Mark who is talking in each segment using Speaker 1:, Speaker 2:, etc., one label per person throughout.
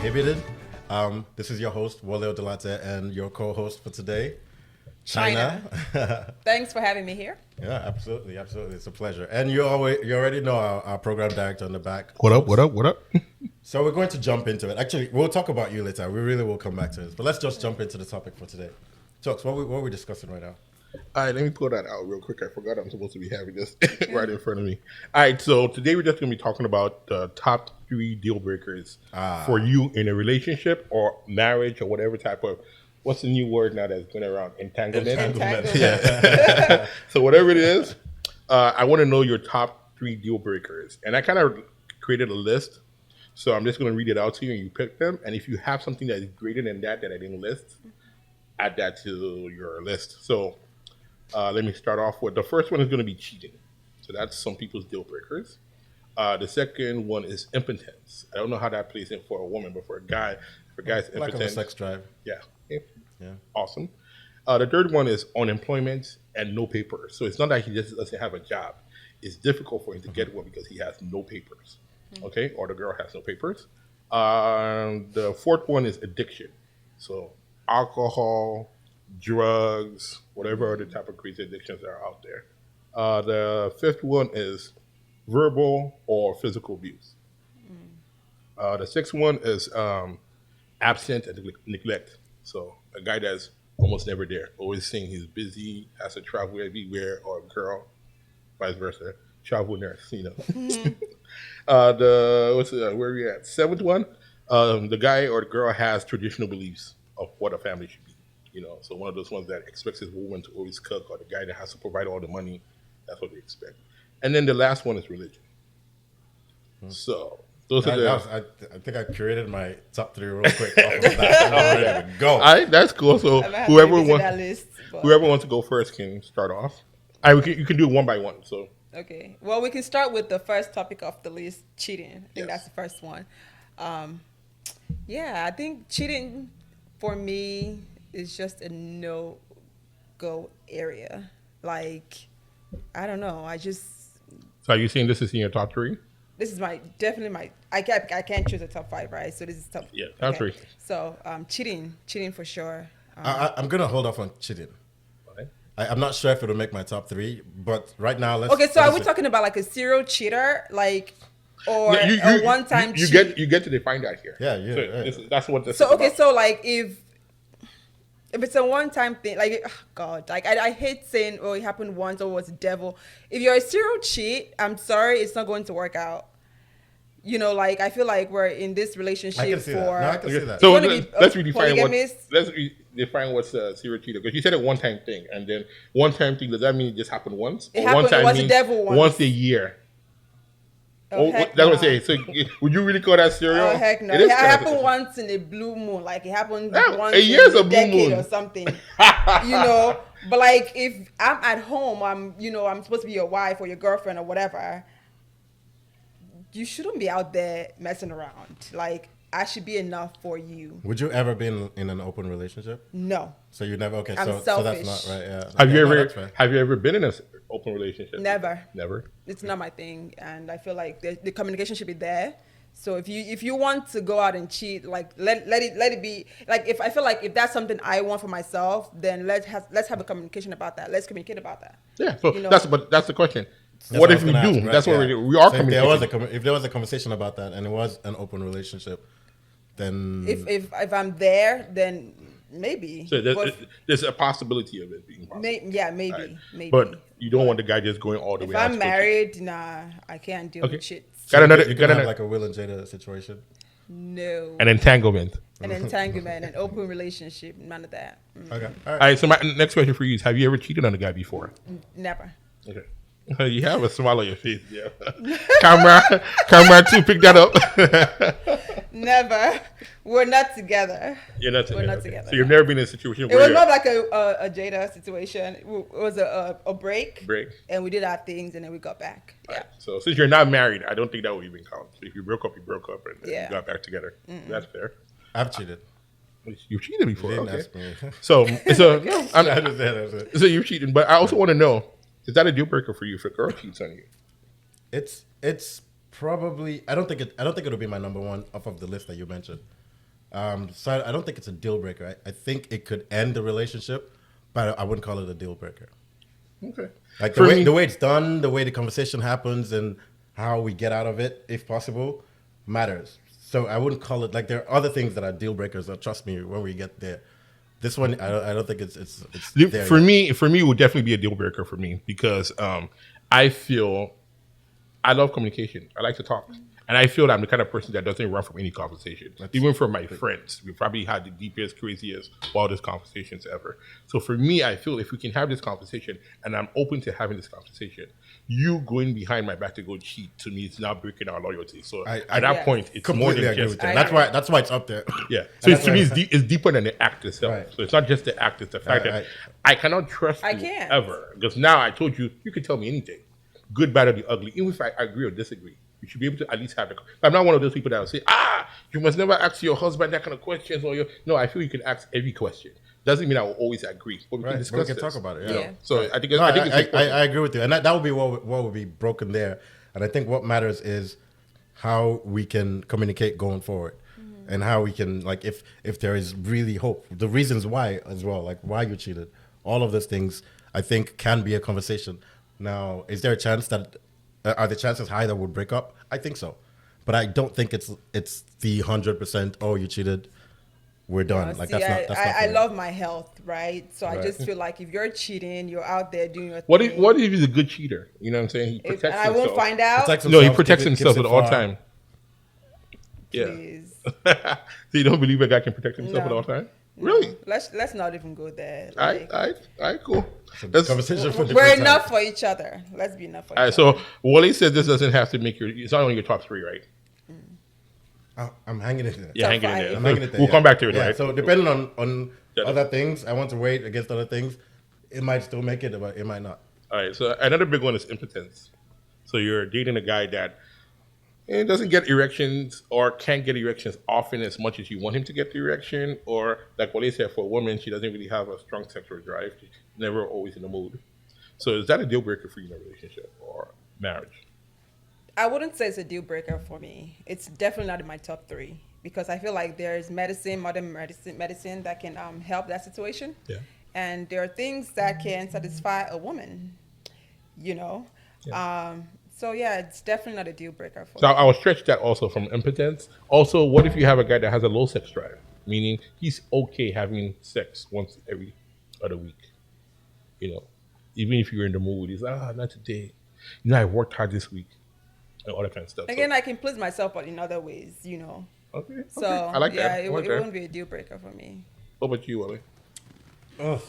Speaker 1: Inhibited. This is your host, Wale Delate, and your co-host for today, China.
Speaker 2: Thanks for having me here.
Speaker 1: Yeah, absolutely. It's a pleasure. And you already know our program director on the back.
Speaker 3: What up?
Speaker 1: So we're going to jump into it. Actually, we'll talk about you later. We really will come back to this. But let's just jump into the topic for today. Talks, what are we discussing right now?
Speaker 3: All right, let me pull that out real quick. I forgot I'm supposed to be having this right in front of me. All right, so today we're just going to be talking about the top 3 deal breakers for you in a relationship or marriage or whatever type of, what's the new word now that's going around? Entanglement? Yeah. So whatever it is, I want to know your top 3 deal breakers. And I kind of created a list. So I'm just going to read it out to you and you pick them. And if you have something that is greater than that I didn't list, add that to your list. So let me start off with the first one is going to be cheating. So that's some people's deal breakers. The second one is impotence. I don't know how that plays in for a woman, but for a guy, impotent.
Speaker 1: Lack of a sex drive.
Speaker 3: Yeah.
Speaker 1: Yeah.
Speaker 3: Awesome. The third one is unemployment and no papers. So it's not that he just doesn't have a job. It's difficult for him to get one because he has no papers. Okay? Or the girl has no papers. The fourth one is addiction. So alcohol, drugs, whatever other type of crazy addictions are out there. The fifth one is verbal or physical abuse. The sixth one is absent and neglect. So a guy that's almost never there, always saying he's busy, has to travel everywhere, or a girl, vice versa, travel nurse, where are we at? Seventh one, the guy or the girl has traditional beliefs of what a family should be. So one of those ones that expects his woman to always cook, or the guy that has to provide all the money, that's what they expect. And then the last one is religion. So those are
Speaker 1: I think I created my top 3 real quick off of that. I'm ready to go.
Speaker 3: All right, that's cool. So whoever wants to go first can start off. You can do it one by one. So
Speaker 2: okay. Well, we can start with the first topic off the list, cheating. I think that's the first one. I think cheating for me is just a no-go area. Like, I don't know.
Speaker 3: So are you saying this is in your top 3?
Speaker 2: This is definitely my. I can't choose a top 5, right? So this is top.
Speaker 3: Yeah, top 3.
Speaker 2: So cheating for sure.
Speaker 1: I'm gonna hold off on cheating.
Speaker 3: Okay.
Speaker 1: I'm not sure if it'll make my top 3, but right now let's.
Speaker 2: Okay, so are we talking about like a serial cheater, like, or a one-time cheat?
Speaker 3: You get to define that here.
Speaker 1: Yeah.
Speaker 3: So that's what this.
Speaker 2: So
Speaker 3: is about.
Speaker 2: so like if it's a one-time thing, like, oh God, like I hate saying, oh, it happened once or it was the devil. If you're a serial cheat, I'm sorry, it's not going to work out. Like I feel like we're in this relationship
Speaker 1: I can see that. No, I can see that.
Speaker 3: So let's redefine what's a serial cheater, because you said a one-time thing, and then one-time thing, does that mean it just happened once?
Speaker 2: It happened once, the devil
Speaker 3: once a year.
Speaker 2: Heck
Speaker 3: that's what I'm saying. So would you really call that serial?
Speaker 2: Oh heck no! It happened once in a blue moon. Like it happened once
Speaker 3: a year's
Speaker 2: in
Speaker 3: a blue moon
Speaker 2: or something. But like if I'm at home, I'm supposed to be your wife or your girlfriend or whatever. You shouldn't be out there messing around. Like I should be enough for you.
Speaker 1: Would you ever be in an open relationship?
Speaker 2: No.
Speaker 1: So you never? Okay,
Speaker 2: I'm
Speaker 1: so that's not right. Yeah.
Speaker 3: Have you ever been in an open relationship?
Speaker 2: Never.
Speaker 3: It's
Speaker 2: not my thing, and I feel like the communication should be there. So if you want to go out and cheat, like let it be. Like if I feel like if that's something I want for myself, then let's have a communication about that. Let's communicate about that.
Speaker 3: Yeah. So that's the question. What if we do? Right? That's what we are communicating.
Speaker 1: If there was a conversation about that and it was an open relationship, then
Speaker 2: if I'm there, then maybe.
Speaker 3: So there's a possibility of it being possible.
Speaker 2: Maybe.
Speaker 3: Right. But you don't want the guy just going all the way.
Speaker 2: If I'm married, nah, I can't deal with shit.
Speaker 1: So you can have like a Will and Jada situation.
Speaker 2: No.
Speaker 3: An entanglement,
Speaker 2: an open relationship, none of that.
Speaker 1: Okay.
Speaker 3: All right. So my next question for you is: have you ever cheated on a guy before?
Speaker 2: Never.
Speaker 3: Okay. You have a smile on your face, yeah. Camera 2, pick that up.
Speaker 2: Never. We're not together.
Speaker 3: You're not together.
Speaker 2: We're not together.
Speaker 3: So you've never been in a situation
Speaker 2: where it was more like a Jada situation. It was a break. And we did our things and then we got back. Yeah.
Speaker 3: Right. So since you're not married, I don't think that would even count. So if you broke up, you broke up and then you got back together. That's fair.
Speaker 1: I've cheated.
Speaker 3: You've cheated before.
Speaker 1: You didn't ask me.
Speaker 3: So you've cheated, but I also want to know, is that a deal breaker for you if a girl cheats on you?
Speaker 1: It's probably I don't think it'll be my number one off of the list that you mentioned. So I don't think it's a deal breaker. I think it could end the relationship, but I wouldn't call it a deal breaker.
Speaker 3: Okay.
Speaker 1: Like
Speaker 3: For me-
Speaker 1: the way it's done, the way the conversation happens, and how we get out of it, if possible, matters. So I wouldn't call it like there are other things that are deal breakers. That trust me, when we get there, this one I don't think it's there
Speaker 3: For
Speaker 1: yet.
Speaker 3: me, it would definitely be a deal breaker for me because I feel I love communication. I like to talk. And I feel that I'm the kind of person that doesn't run from any conversation. Even from my friends, we probably had the deepest, craziest, wildest conversations ever. So for me, I feel if we can have this conversation, and I'm open to having this conversation, you going behind my back to go cheat, to me, it's now breaking our loyalty. So
Speaker 1: I
Speaker 3: at that
Speaker 2: Yes.
Speaker 3: point, it's more
Speaker 1: Completely
Speaker 3: than
Speaker 1: agree
Speaker 3: just
Speaker 1: with that.
Speaker 2: I
Speaker 1: That's why it's up there.
Speaker 3: yeah.
Speaker 1: And
Speaker 3: So
Speaker 1: that's
Speaker 3: to me,
Speaker 1: why-
Speaker 3: it's deeper than the act itself.
Speaker 1: Right.
Speaker 3: So it's not just the act; it's the fact that I cannot trust
Speaker 2: I
Speaker 3: you
Speaker 2: can't.
Speaker 3: ever. Because now I told you, you can tell me anything, good, bad, or the ugly. Even if I agree or disagree, you should be able to at least have it. I'm not one of those people that will say, you must never ask your husband that kind of questions. No, I feel you can ask every question. Doesn't mean I will always agree, but we can
Speaker 1: Right,
Speaker 3: discuss
Speaker 1: but we can
Speaker 3: this.
Speaker 1: talk about it.
Speaker 2: Yeah.
Speaker 3: So I think
Speaker 1: No,
Speaker 3: I think it's important.
Speaker 1: I agree with you, and that would be what would be broken there. And I think what matters is how we can communicate going forward, and how we can like if there is really hope, the reasons why as well, like why you cheated, all of those things, I think can be a conversation. Now, is there a chance that are the chances high that we'll break up? I think so, but I don't think it's the 100%. Oh, you cheated, we're done. Like
Speaker 2: See,
Speaker 1: that's not.
Speaker 2: I
Speaker 1: for me.
Speaker 2: love my health, right? So I
Speaker 1: Right.
Speaker 2: just feel like if you're cheating, you're out there doing your
Speaker 3: What
Speaker 2: thing.
Speaker 3: if he's a good cheater? You know what I'm saying? He
Speaker 2: If,
Speaker 3: protects
Speaker 2: and I
Speaker 3: himself.
Speaker 2: won't find out.
Speaker 1: Protects
Speaker 3: No, he
Speaker 1: himself,
Speaker 3: protects
Speaker 1: keeps
Speaker 3: himself
Speaker 1: it
Speaker 3: at all
Speaker 1: far.
Speaker 3: time. Yeah.
Speaker 2: Please.
Speaker 3: So you don't believe a guy can protect himself at
Speaker 2: No.
Speaker 3: all time?
Speaker 2: No.
Speaker 3: Really?
Speaker 2: Let's not even go there.
Speaker 3: All
Speaker 2: Like,
Speaker 3: right, cool.
Speaker 1: It's a
Speaker 3: That's-
Speaker 1: conversation for
Speaker 2: we're
Speaker 1: different
Speaker 2: enough
Speaker 1: time.
Speaker 2: for each other. Let's be enough for
Speaker 3: All right,
Speaker 2: each other.
Speaker 3: so Wally said this doesn't have to make it's not only your top three, right?
Speaker 1: I'm hanging in there.
Speaker 3: Yeah,
Speaker 2: Top
Speaker 3: hang in
Speaker 2: five.
Speaker 3: there.
Speaker 1: I'm hanging it there.
Speaker 3: We'll
Speaker 1: yeah.
Speaker 3: come back to it,
Speaker 1: Yeah,
Speaker 3: right?
Speaker 1: So depending on
Speaker 3: Yeah.
Speaker 1: other things, I want to wait against other things. It might still make it, but it might not.
Speaker 3: All right, so another big one is impotence. So you're dating a guy that doesn't get erections or can't get erections often as much as you want him to get the erection, or like Wale said, for a woman, she doesn't really have a strong sexual drive. She's never always in the mood. So is that a deal breaker for you in a relationship or marriage?
Speaker 2: I wouldn't say it's a deal breaker for me. It's definitely not in my top three because I feel like there's modern medicine that can help that situation.
Speaker 3: Yeah.
Speaker 2: And there are things that can satisfy a woman, you know. So yeah, it's definitely not a deal breaker for
Speaker 3: So
Speaker 2: me.
Speaker 3: I will stretch that also from impotence. Also, what if you have a guy that has a low sex drive, meaning he's okay having sex once every other week? You know, even if you're in the mood, he's like, not today. You know, I worked hard this week and all that kind of stuff.
Speaker 2: Again, I can please myself, but in other ways, you know.
Speaker 3: Okay.
Speaker 2: So
Speaker 3: I like
Speaker 2: yeah,
Speaker 3: that.
Speaker 2: it
Speaker 3: I like that.
Speaker 2: wouldn't be a deal breaker for me.
Speaker 3: What about you, Wale?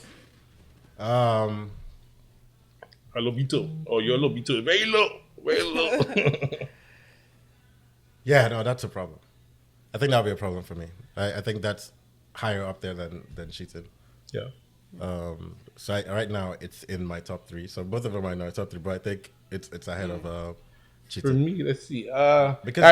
Speaker 3: A little bit too. Oh, you're a little bit too. Very low. Very low.
Speaker 1: Yeah, no, that's a problem. I think that'll be a problem for me. I think that's higher up there than cheating.
Speaker 3: yeah.
Speaker 1: So right now it's in my top three. So both of them right now are top three, but I think it's ahead of
Speaker 3: For
Speaker 1: cheating.
Speaker 3: me, let's see.
Speaker 1: Because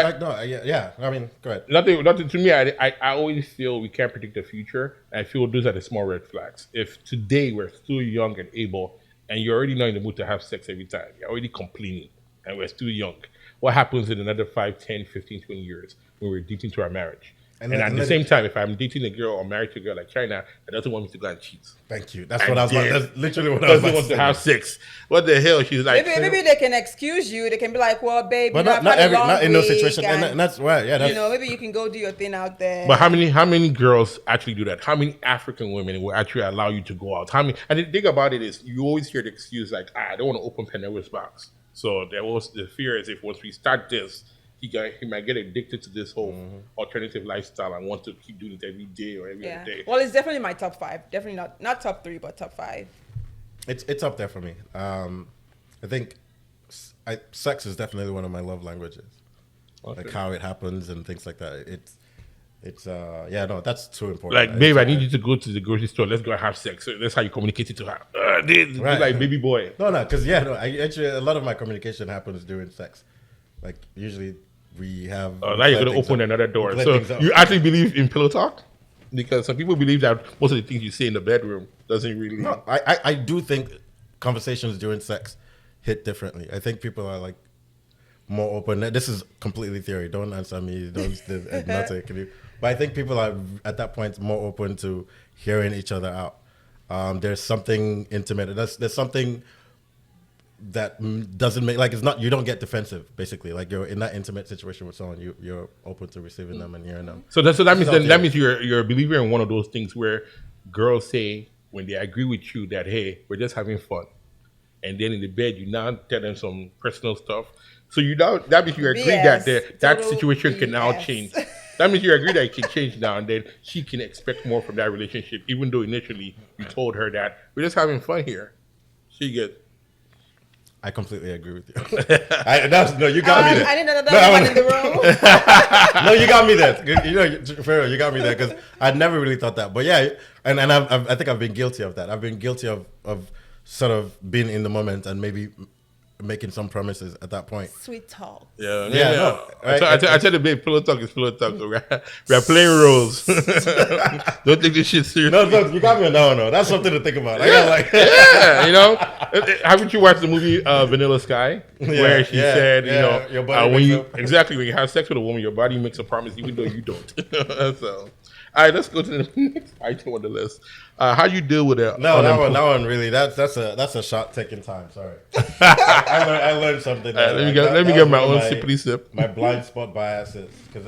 Speaker 1: yeah. I mean, go ahead.
Speaker 3: Nothing to me. I always feel we can't predict the future. I feel those are the small red flags. If today we're still young and able, and you're already not in the mood to have sex every time, you're already complaining, and we're still young, what happens in another 5, 10, 15, 20 years when we're deep into our marriage? And at the same time, if I'm dating a girl or married to a girl like China that doesn't want me to go and cheat,
Speaker 1: Thank you. That's what I was.
Speaker 3: Yeah.
Speaker 1: That's literally what I was
Speaker 3: doesn't
Speaker 1: about
Speaker 3: want
Speaker 1: to
Speaker 3: to
Speaker 1: say.
Speaker 3: have sex, what the hell? She's like,
Speaker 2: Maybe they can excuse you. They can be like, "Well, babe,
Speaker 1: But
Speaker 2: you know,
Speaker 1: not
Speaker 2: I've had a long
Speaker 1: not in those
Speaker 2: week,
Speaker 1: situations, and that's right. Yeah, that's
Speaker 2: you know, maybe you can go do your thing out there."
Speaker 3: But how many girls actually do that? How many African women will actually allow you to go out? How many? And the thing about it is, you always hear the excuse like, I don't want to open Pandora's box. So there was the fear is if once we start this, he might get addicted to this whole alternative lifestyle and want to keep doing it every day or every
Speaker 2: Yeah.
Speaker 3: other day.
Speaker 2: Well, it's definitely my top 5. Definitely not top 3, but top 5.
Speaker 1: it's up there for me. I think sex is definitely one of my love languages.
Speaker 3: Okay.
Speaker 1: Like how it happens and things like that. It's yeah, no, that's too important.
Speaker 3: Like, babe, I need you to go to the grocery store. Let's go and have sex. So that's how you communicate it to her. This,
Speaker 1: Right.
Speaker 3: like baby boy.
Speaker 1: No, because I actually a lot of my communication happens during sex. Like usually we have.
Speaker 3: Oh, now you're going to open another door.
Speaker 1: Clear
Speaker 3: So
Speaker 1: things up.
Speaker 3: you actually believe in pillow talk? Because some people believe that most of the things you say in the bedroom doesn't really.
Speaker 1: No, I do think conversations during sex hit differently. I think people are like more open. This is completely theory. Don't answer me. Don't nothing. But I think people are at that point more open to hearing each other out. There's something intimate. There's something that doesn't make like it's not. You don't get defensive. Basically, like you're in that intimate situation with someone, you're open to receiving them and hearing them.
Speaker 3: So that means you're a believer in one of those things where girls say when they agree with you that hey, we're just having fun, and then in the bed you now tell them some personal stuff. So that means you agree that situation can now change. That means you agree that it can change now, and then she can expect more from that relationship, even though initially you told her that we're just having fun here. She gets.
Speaker 1: I completely agree with you. You got me there.
Speaker 2: I didn't know that one in the room.
Speaker 1: No, you got me there. For real, you got me there because I never really thought that. But yeah, and I think I've been guilty of that. I've been guilty of sort of being in the moment and maybe making some promises at that point.
Speaker 2: Sweet talk.
Speaker 3: Yeah.
Speaker 1: No, right?
Speaker 3: I tell the babe, pillow talk is pillow talk. We're playing roles. Don't take this shit serious.
Speaker 1: No, you got me on that one. No, that's something to think about.
Speaker 3: Haven't you watched the movie Vanilla Sky, where she said,
Speaker 1: your body
Speaker 3: when you have sex with a woman, your body makes a promise even though you don't. So, all right, let's go to the next item on the list. How do you deal with it?
Speaker 1: No, that one really. That's a shot taking time. Sorry, I learned something.
Speaker 3: Let me get my own sippity sip.
Speaker 1: My blind spot biases, because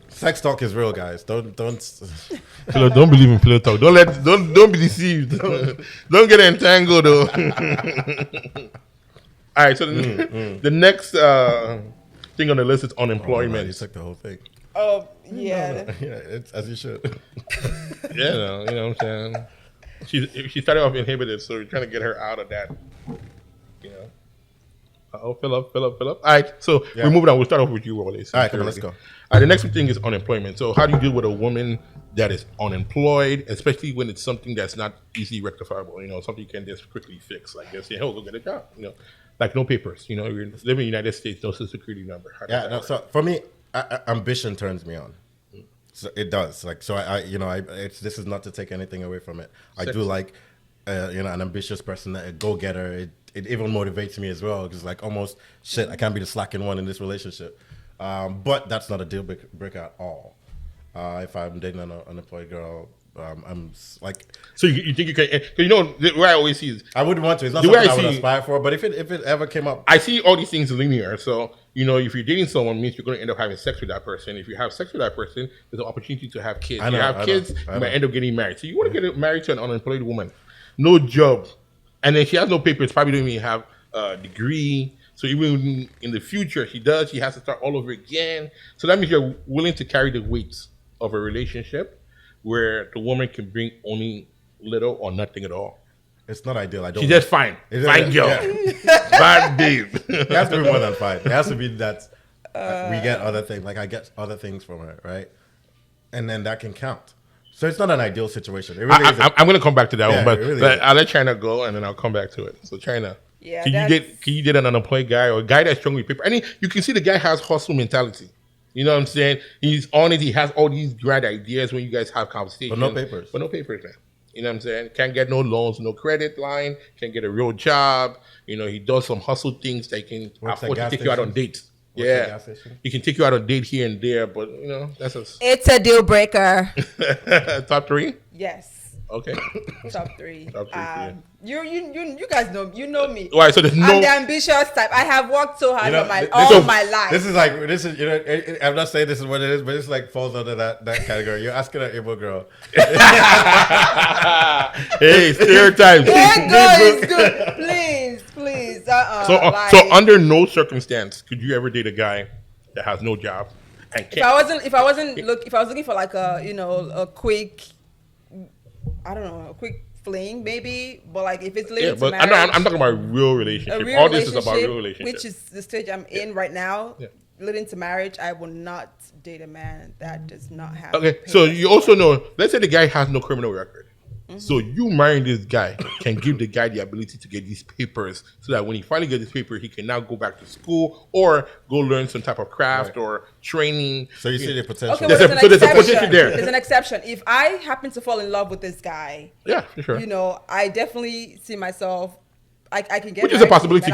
Speaker 1: sex talk is real, guys. Don't
Speaker 3: believe in pillow talk. Don't be deceived. Don't get entangled though. All right, so the next thing on the list is unemployment.
Speaker 1: You took the whole thing.
Speaker 2: Oh yeah.
Speaker 1: Yeah, it's as you should.
Speaker 3: Yeah, you know what I'm saying. She started off Inhibited, so we're trying to get her out of that. Fill up. All right, so we're moving on. We'll start off with you, Wale.
Speaker 1: All right, come on, let's go.
Speaker 3: The next thing is unemployment. So how do you deal with a woman that is unemployed, especially when it's something that's not easily rectifiable? Something you can just quickly fix, like just say, "Hey, go get a job." Like no papers. You're living in the United States, no social security number.
Speaker 1: So for me, ambition turns me on. So it does. This is not to take anything away from it. I do like, an ambitious person, a go-getter. It even motivates me as well because almost shit, I can't be the slacking one in this relationship. But that's not a deal breaker at all. If I'm dating an unemployed girl, I'm like.
Speaker 3: So you think you can? Where I always see is
Speaker 1: I wouldn't want to. It's not something I would aspire for. But if it ever came up,
Speaker 3: I see all these things linear. So if you're dating someone, it means you're going to end up having sex with that person. If you have sex with that person, there's an opportunity to have kids. If you have kids, you might end up getting married. So you want to get married to an unemployed woman, no job, and then she has no papers. Probably don't even have a degree. So even in the future, she has to start all over again. So that means you're willing to carry the weight of a relationship where the woman can bring only little or nothing at all.
Speaker 1: It's not ideal.
Speaker 3: She's just fine. Fine girl. Yeah. Bad babe.
Speaker 1: It has to be more than fine. It has to be that we get other things. Like I get other things from her, right? And then that can count. So it's not an ideal situation. It really
Speaker 3: I'm going to come back to that one, but
Speaker 1: really
Speaker 3: I'll let China go and then I'll come back to it. So China.
Speaker 2: Yeah,
Speaker 3: can you date an unemployed guy or a guy that's strong with paper? You can see the guy has hustle mentality. You know what I'm saying? He's on it. He has all these grand ideas when you guys have conversations.
Speaker 1: But no papers.
Speaker 3: Man. You know what I'm saying? Can't get no loans, no credit line. Can't get a real job. He does some hustle things that can afford to take you out on dates. Yeah, he can take you out on date here and there, but that's
Speaker 2: it's a deal breaker.
Speaker 3: Top 3?
Speaker 2: Yes.
Speaker 3: Okay.
Speaker 2: Top 3.
Speaker 3: Top 3.
Speaker 2: You guys know me.
Speaker 3: Why? So there's no.
Speaker 2: I'm the ambitious type. I have worked so hard all my life.
Speaker 1: This is I'm not saying this is what it is, but it's falls under that category. You're asking an able girl.
Speaker 3: Hey, stereotypes.
Speaker 2: It's good. Please.
Speaker 3: So under no circumstance could you ever date a guy that has no job and can't.
Speaker 2: If I was looking for like a quick, I don't know, a quick fling maybe, but like if it's leading to marriage,
Speaker 3: I'm talking about real relationship. All this is about real relationship,
Speaker 2: which is the stage I'm in right now. Yeah. Leading to marriage, I will not date a man that does not have.
Speaker 3: Okay, so you also know. Let's say the guy has no criminal record. Mm-hmm. So you marrying this guy can give the guy the ability to get these papers so that when he finally gets this paper, he can now go back to school or go learn some type of craft or training.
Speaker 1: So you see the potential.
Speaker 2: Okay, there's a potential there. There's an exception. If I happen to fall in love with this guy,
Speaker 3: yeah, for sure.
Speaker 2: I definitely see myself. I can get
Speaker 3: which is a possibility.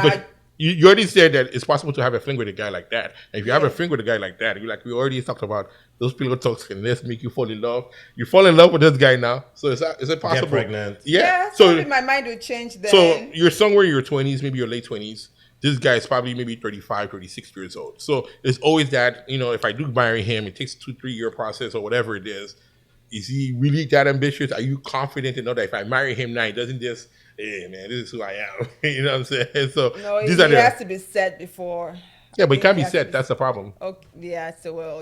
Speaker 3: You already said that it's possible to have a fling with a guy like that. And if you have a fling with a guy like that, you like we already talked about those pillow talks can this make you fall in love. You fall in love with this guy now. So is it possible?
Speaker 1: Get pregnant.
Speaker 3: Yeah.
Speaker 2: So maybe my mind would change then.
Speaker 3: So you're somewhere in your 20s, maybe your late 20s. This guy is probably maybe 35, 36 years old. So it's always that, if I do marry him, it takes a 2-3 year process or whatever it is. Is he really that ambitious? Are you confident to know that if I marry him now, he doesn't just, hey man, this is who I am. You know what I'm saying? So
Speaker 2: no, it has to be set before.
Speaker 3: Yeah, but it can't be set. That's the problem.
Speaker 2: Okay, yeah,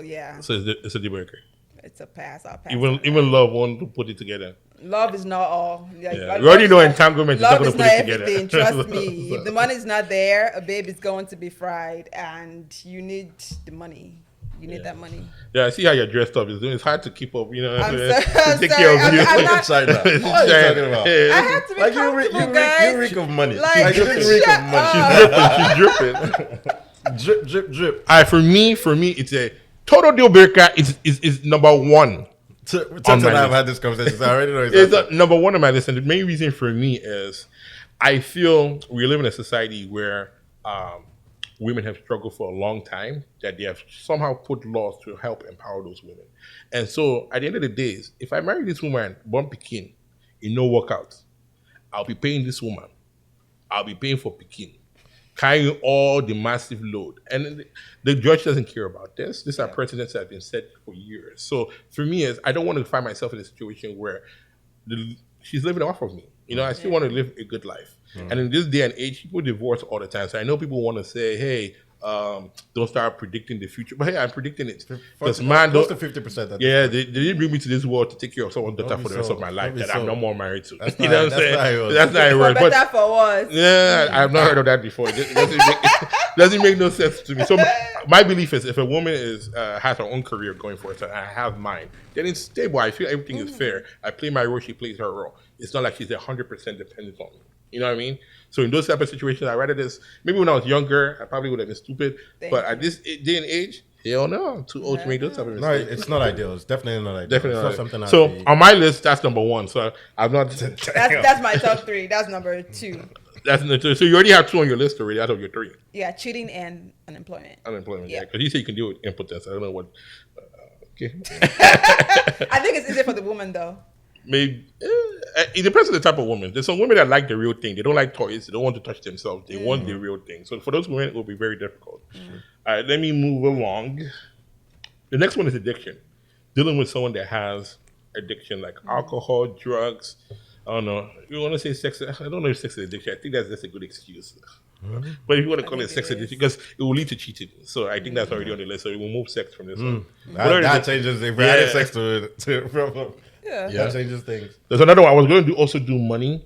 Speaker 2: yeah.
Speaker 3: So it's a deal breaker.
Speaker 2: It's a pass. I'll pass.
Speaker 3: Even love won't put it together.
Speaker 2: Love is not all.
Speaker 3: Like, yeah. You already know entanglement is not going to put it together.
Speaker 2: Everything. Trust me. So. If the money is not there, a babe is going to be fried, and you need the money. You need that money.
Speaker 3: Yeah, I see how you're dressed up. It's hard to keep up.
Speaker 2: I'm
Speaker 3: take care of you.
Speaker 1: I'm not China. What are you talking about?
Speaker 2: I have to be comfortable, guys.
Speaker 1: You reek of money.
Speaker 2: Like,
Speaker 1: you reek of money.
Speaker 3: She's dripping.
Speaker 1: Drip, drip, drip.
Speaker 3: All right, for me, it's a total deal breaker. Is number one.
Speaker 1: I've had this conversation. So I already know
Speaker 3: it's number one on my list, and the main reason for me is I feel we live in a society where women have struggled for a long time, that they have somehow put laws to help empower those women. And so at the end of the day, if I marry this woman, born Pekin, in no workout, I'll be paying this woman. I'll be paying for Pekin, carrying all the massive load. And the judge doesn't care about this. These are precedents that have been set for years. So for me, I don't want to find myself in a situation where she's living off of me. I still want to live a good life. And in this day and age, people divorce all the time. So I know people want to say, hey, don't start predicting the future. But hey, I'm predicting it. Because
Speaker 1: close to 50%.
Speaker 3: Yeah, they didn't bring me to this world to take care of someone's daughter for the rest of my life that I'm no more married to.
Speaker 1: That's
Speaker 3: you know what I'm saying? That's not how it works.
Speaker 2: For better, for worse.
Speaker 3: Yeah, I've not heard of that before. It doesn't make no sense to me. So my belief is if a woman has her own career going for it, and I have mine, then it's stable. I feel everything is fair. I play my role, she plays her role. It's not like she's 100% dependent on me. You know what I mean? So in those type of situations, I rather this. Maybe when I was younger, I probably would have been stupid. But at this day and age, hell no, I'm too old to make those type of mistakes.
Speaker 1: No, it's not ideal. It's definitely not ideal.
Speaker 3: Definitely
Speaker 1: it's
Speaker 3: not
Speaker 1: not something.
Speaker 3: So on my list, that's number one. So I'm not.
Speaker 2: That's my top 3. That's number 2.
Speaker 3: That's so you already have 2 on your list already out of your 3.
Speaker 2: Yeah, cheating and unemployment.
Speaker 3: Yeah. Because you say you can deal with impotence. I don't know what. Okay.
Speaker 2: I think it's easier for the woman though.
Speaker 3: Maybe it depends on the type of woman. There's some women that like the real thing. They don't like toys. They don't want to touch themselves. They want the real thing. So for those women, it will be very difficult. All right, let me move along. The next one is addiction. Dealing with someone that has addiction like alcohol, drugs. I don't know. You want to say sex? I don't know if sex is addiction. I think that's just a good excuse. But if you want to call it sex addiction, because it will lead to cheating. So I think that's already on the list. So we will move sex from this one.
Speaker 1: That changes. If we added sex to that changes things.
Speaker 3: There's another one. I was going to also do money.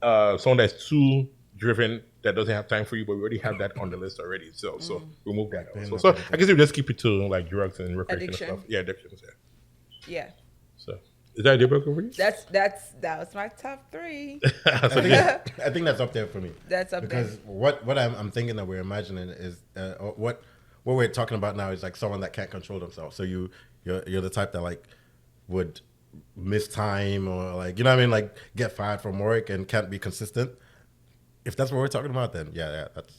Speaker 3: Someone that's too driven, that doesn't have time for you, but we already have that on the list already. So we'll move that also. So I guess we just keep it to like drugs and recreational stuff. Yeah, addictions.
Speaker 2: Yeah.
Speaker 3: So is that a deal breaker for you?
Speaker 2: That was my top 3.
Speaker 1: I think that's up there for me.
Speaker 2: That's up
Speaker 1: because
Speaker 2: there.
Speaker 1: What I'm thinking that we're imagining is what we're talking about now is like someone that can't control themselves. So you're the type that like would miss time or like what I mean, like get fired from work and can't be consistent. If that's what we're talking about, then yeah, that's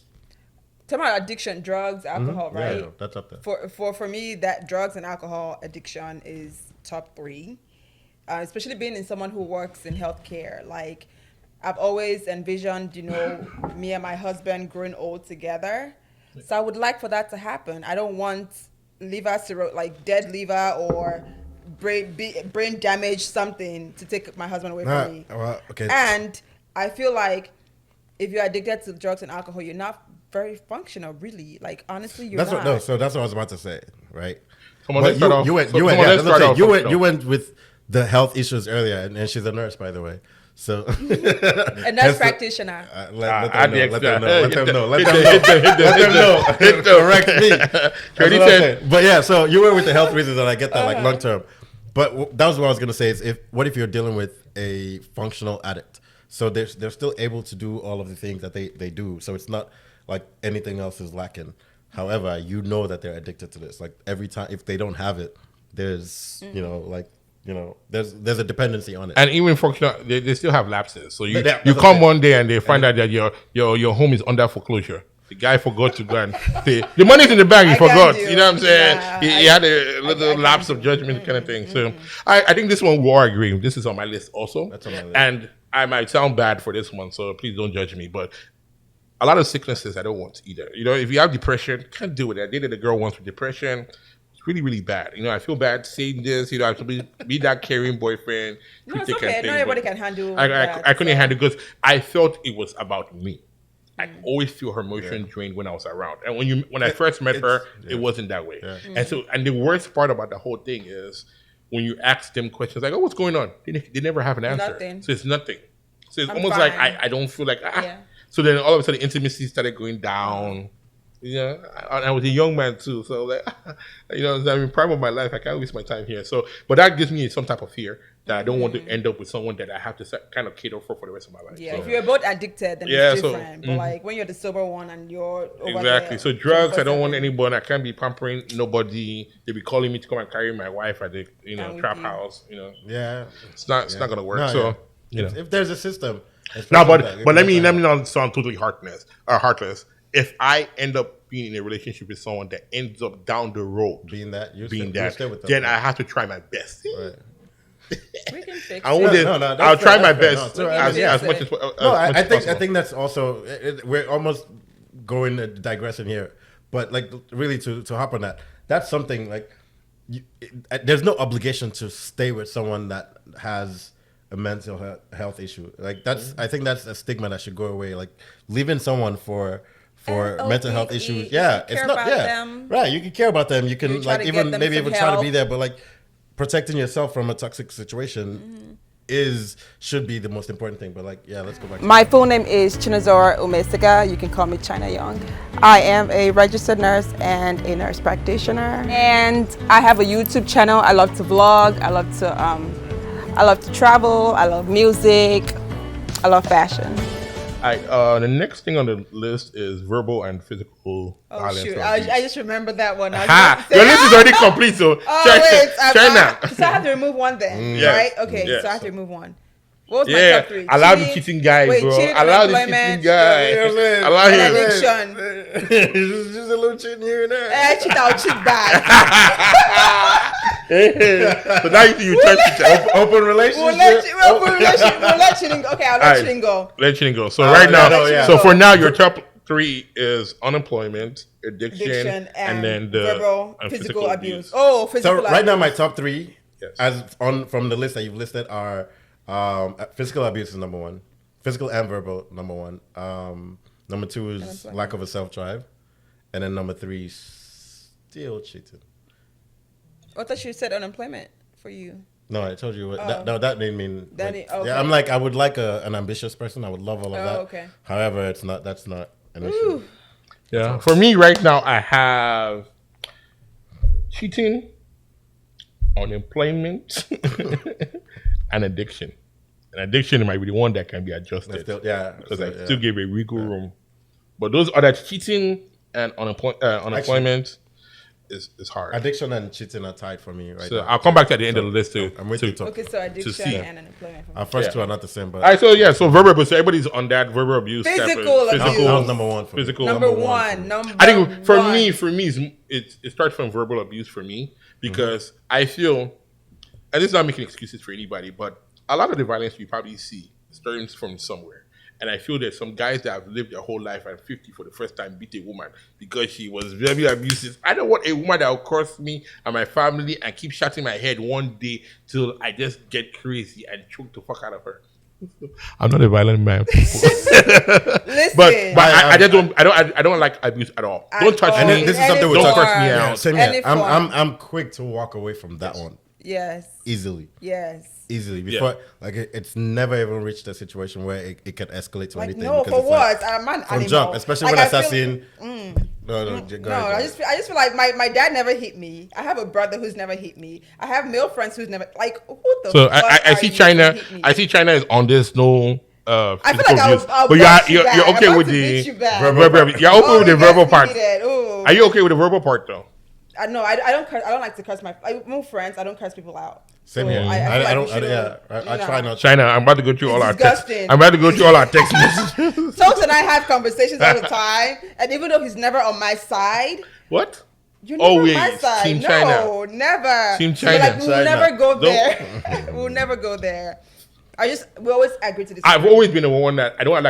Speaker 2: talking about addiction, drugs, alcohol, right?
Speaker 1: Yeah, that's up there.
Speaker 2: For me, that drugs and alcohol addiction is top 3. Especially being in someone who works in healthcare. Like, I've always envisioned, me and my husband growing old together. So I would like for that to happen. I don't want dead liver or brain damage, something to take my husband away from me.
Speaker 1: Well, okay.
Speaker 2: And I feel like if you're addicted to drugs and alcohol, you're not very functional, really. Like, honestly, you're not.
Speaker 1: So that's what I was about to say, right? You went with the health issues earlier, and she's a nurse, by the way. So
Speaker 2: a nurse practitioner.
Speaker 1: Let them know. Correct me. But yeah, so you went with the health reasons, and I get that, like long term. But that was what I was gonna say. Is what if you're dealing with a functional addict? So they're still able to do all of the things that they do. So it's not like anything else is lacking. However, that they're addicted to this. Like every time, if they don't have it, there's like there's a dependency on it.
Speaker 3: And even functional, they still have lapses. So you
Speaker 1: That's
Speaker 3: come
Speaker 1: okay.
Speaker 3: one day and they find out that your home is under foreclosure. The guy forgot to go and say the money's in the bank. He forgot. You know what I'm saying?
Speaker 2: Yeah,
Speaker 3: he had a little lapse of judgment kind of thing. So I think this one we all agree. This is on my list also.
Speaker 1: That's on my list.
Speaker 3: And I might sound bad for this one, so please don't judge me. But a lot of sicknesses I don't want either. If you have depression, can't deal with it. I dated a girl once with depression. It's really, really bad. I feel bad saying this. I have to be that caring boyfriend.
Speaker 2: No, it's okay. Not everybody can handle that.
Speaker 3: I couldn't handle it because I felt it was about me. I always feel her emotion drained when I was around. And when I first met her, it wasn't that way. Yeah. And the worst part about the whole thing is when you ask them questions like, "Oh, what's going on?" They never have an answer.
Speaker 2: Nothing.
Speaker 3: So it's nothing. So it's
Speaker 2: I'm
Speaker 3: almost
Speaker 2: fine.
Speaker 3: like I don't feel like
Speaker 2: Yeah.
Speaker 3: So then all of a sudden intimacy started going down. Yeah, I was a young man too, so like, I'm in prime of my life. I can't waste my time here. So, but that gives me some type of fear that I don't want to end up with someone that I have to kind of cater for the rest of my life.
Speaker 2: Yeah,
Speaker 3: so,
Speaker 2: if you're both addicted, then it's different. But like when you're the sober one and you're over
Speaker 3: exactly.
Speaker 2: there,
Speaker 3: So drugs, I don't want anyone. I can't be pampering nobody. They be calling me to come and carry my wife at the trap house.
Speaker 1: Yeah,
Speaker 3: it's not gonna work.
Speaker 1: No,
Speaker 3: so
Speaker 1: if there's a system.
Speaker 3: No, but let me not sound totally heartless. If I end up being in a relationship with someone that ends up down the road
Speaker 1: being that,
Speaker 3: then I have to try my best.
Speaker 1: Right.
Speaker 2: We can fix
Speaker 3: I'll try my best as much as
Speaker 1: I
Speaker 3: possible.
Speaker 1: think that's also we're almost going digressing here, but like really to hop on that, that's something like there's no obligation to stay with someone that has a mental health issue. Like I think that's a stigma that should go away. Like leaving someone for mental health issues. Yeah, it's not. Them. Right. You can care about them. You can like even maybe even try to be there, but like protecting yourself from a toxic situation should be the most important thing. But like, yeah, let's go back.
Speaker 2: My full name is Chinazora Umesiga. You can call me China Young. I am a registered nurse and a nurse practitioner, and I have a YouTube channel. I love to vlog. I love to travel. I love music. I love fashion.
Speaker 3: The next thing on the list is verbal and physical violence.
Speaker 2: Shoot. I just remember that one.
Speaker 3: Your list is already complete, so China.
Speaker 2: So I have to remove one then, right? Okay, so I have to remove one. What was my top three?
Speaker 3: Allow the cheating guy, bro. Allow the cheating guy. Allow him.
Speaker 2: Addiction.
Speaker 1: Just a little cheating here and there.
Speaker 2: I'll cheat back.
Speaker 3: So now you try to
Speaker 1: open relationship.
Speaker 2: We'll let cheating go. Okay, I'll let cheating go.
Speaker 3: Let cheating go. So right now, so for now, your top three is unemployment, addiction, and then the
Speaker 2: verbal, physical abuse. Oh, physical abuse.
Speaker 1: So right now, my top three,
Speaker 3: yes,
Speaker 1: from the list that you've listed are physical abuse is number one, physical and verbal number one. Number two is lack of a self-drive, and then number three is still cheating.
Speaker 2: I thought you said unemployment for you.
Speaker 1: No, I told you. That didn't mean.
Speaker 2: Okay.
Speaker 1: Yeah, I'm like I would like an ambitious person. I would love all of that.
Speaker 2: Okay.
Speaker 1: However, it's not. That's not an issue.
Speaker 3: Yeah. For me, right now, I have cheating, unemployment, and addiction. And addiction might be the one that can be adjusted. Because I still give a wiggle room. But those other cheating and unemployment is hard.
Speaker 1: Addiction and cheating are tied for me right now.
Speaker 3: I'll come back to the end of the list too.
Speaker 1: I'm with you.
Speaker 2: Okay, so addiction and unemployment.
Speaker 1: Our first two are not the same, but
Speaker 3: so verbal abuse. So everybody's on that verbal abuse.
Speaker 2: Physical abuse.
Speaker 1: That was number one for me.
Speaker 3: Physical
Speaker 2: number one.
Speaker 3: I think for me, it starts from verbal abuse for me because I feel, and this is not making excuses for anybody, but a lot of the violence you probably see stems from somewhere. And I feel that some guys that have lived their whole life at 50 for the first time beat a woman because she was very abusive. I don't want a woman that will curse me and my family and keep shutting my head one day till I just get crazy and choke the fuck out of her. I'm not a violent man.
Speaker 2: Listen,
Speaker 3: but I don't like abuse at all. Don't touch me.
Speaker 1: And this is something
Speaker 3: don't curse me out.
Speaker 1: Same here. I'm quick to walk away from that one.
Speaker 2: Yes.
Speaker 1: Easily before it's never even reached a situation where it can escalate to anything.
Speaker 2: No, for what? I'm an
Speaker 1: from
Speaker 2: animal.
Speaker 1: jump, especially when I start seeing.
Speaker 2: No, I just feel like my dad never hit me. I have a brother who's never hit me. I have male friends who's never what the.
Speaker 3: So I see China. I see China is on this no.
Speaker 2: I feel like
Speaker 3: but you're okay with the verbal. You're okay with the verbal part. Are you okay with the verbal part though?
Speaker 2: No, I don't curse. I don't like to curse I move friends. I don't curse people out.
Speaker 1: Same
Speaker 2: So
Speaker 1: here.
Speaker 2: I
Speaker 1: I don't.
Speaker 2: feel like we
Speaker 1: I
Speaker 2: shouldn't,
Speaker 1: try not.
Speaker 3: China, I'm about to go through all our text.
Speaker 2: disgusting.
Speaker 3: I'm about to go through all our text messages.
Speaker 2: Stokes and I have conversations all the time, and even though he's never on my side,
Speaker 3: What?
Speaker 2: you're never on my
Speaker 3: wait,
Speaker 2: side.
Speaker 3: Team
Speaker 2: No,
Speaker 3: China.
Speaker 2: never.
Speaker 3: Team
Speaker 2: So we're
Speaker 3: China.
Speaker 2: like, we'll
Speaker 1: China.
Speaker 2: never go
Speaker 3: Don't-
Speaker 2: there. We'll never go there. We always agree to this.
Speaker 3: I've always been the one that I don't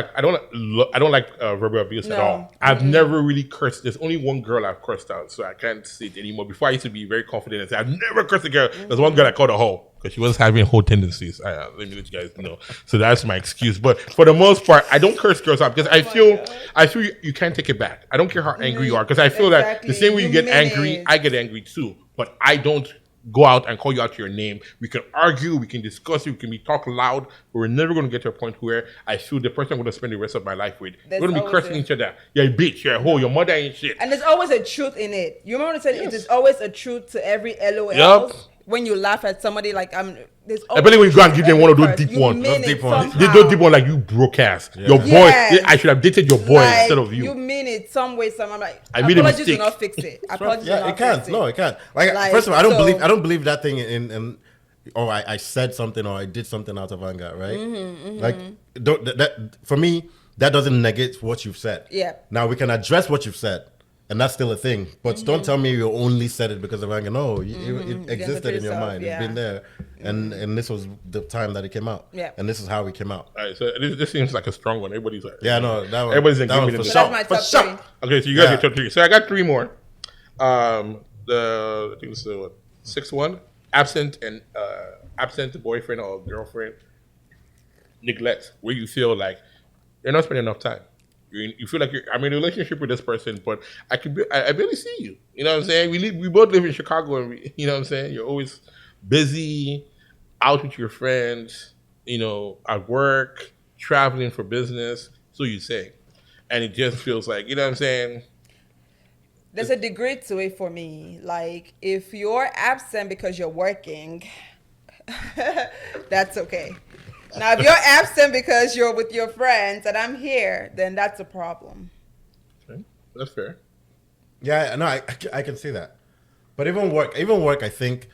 Speaker 3: like verbal abuse at
Speaker 2: No.
Speaker 3: all. I've never really cursed. There's only one girl I've cursed out, so I can't say it anymore. Before I used to be very confident and say I've never cursed a girl. There's one girl I called a hoe because she was having hoe tendencies. Let me let you guys know. So that's my excuse. But for the most part, I don't curse girls out because I feel you can't take it back. I don't care how angry you are because I feel that the same way you get angry, I get angry too. But I don't go out and call you out your name. We can argue, we can discuss it, we can talk loud, but we're never going to get to a point where I feel the person I'm going to spend the rest of my life with.
Speaker 2: There's
Speaker 3: we're going to be
Speaker 2: always
Speaker 3: cursing each other. You're a bitch, you're a hoe, your mother ain't shit.
Speaker 2: And there's always a truth in it. You remember when I said
Speaker 3: Yes.
Speaker 2: there's always a truth to every LOL.
Speaker 3: Yup.
Speaker 2: When you laugh at somebody, like there's
Speaker 3: I believe when you go and give them one of those deep ones.
Speaker 1: Those deep ones.
Speaker 3: They do deep one like you broke ass. Your boy,
Speaker 2: Yes.
Speaker 3: I should have dated your boy
Speaker 2: Like,
Speaker 3: instead of you.
Speaker 2: You mean it some way, some. I'm like,
Speaker 3: I made a
Speaker 2: apologies do
Speaker 3: mistake.
Speaker 2: not fix it. Apologies do
Speaker 1: Yeah,
Speaker 2: not
Speaker 1: it can't.
Speaker 2: fix it.
Speaker 1: No, it can't. Like first of all, I don't believe that thing in or I said something or I did something out of anger, right? Like that for me, that doesn't negate what you've said.
Speaker 2: Yeah.
Speaker 1: Now we can address what you've said, and that's still a thing. But don't tell me you only said it because of anger. No, it existed in your
Speaker 2: yourself,
Speaker 1: mind.
Speaker 2: yeah.
Speaker 1: It's been there, and this was the time that it came out.
Speaker 2: Yeah.
Speaker 1: And this is how it came out.
Speaker 3: All right, so this seems like a strong one. Everybody's like,
Speaker 1: Yeah, no, that one.
Speaker 3: Everybody's in
Speaker 1: that one
Speaker 3: agreement
Speaker 1: for
Speaker 3: in
Speaker 1: sure.
Speaker 3: this.
Speaker 2: That's my top
Speaker 1: For
Speaker 2: three.
Speaker 1: sure.
Speaker 3: Okay, so you guys
Speaker 1: Yeah.
Speaker 3: get top three. So I got three more. I think it's what, 6-1. Absent boyfriend or girlfriend. Neglect, where you feel like you're not spending enough time. You feel like I'm in a relationship with this person, but I barely see you. You know what I'm saying? We both live in Chicago, and you know what I'm saying? You're always busy, out with your friends, at work, traveling for business. So you say. And it just feels like, you know what I'm saying?
Speaker 2: There's a degree to it for me. Like, if you're absent because you're working, that's okay. Now, if you're absent because you're with your friends and I'm here, then that's a problem.
Speaker 3: Okay, that's fair.
Speaker 1: Yeah, no, I can see that. But even work, I think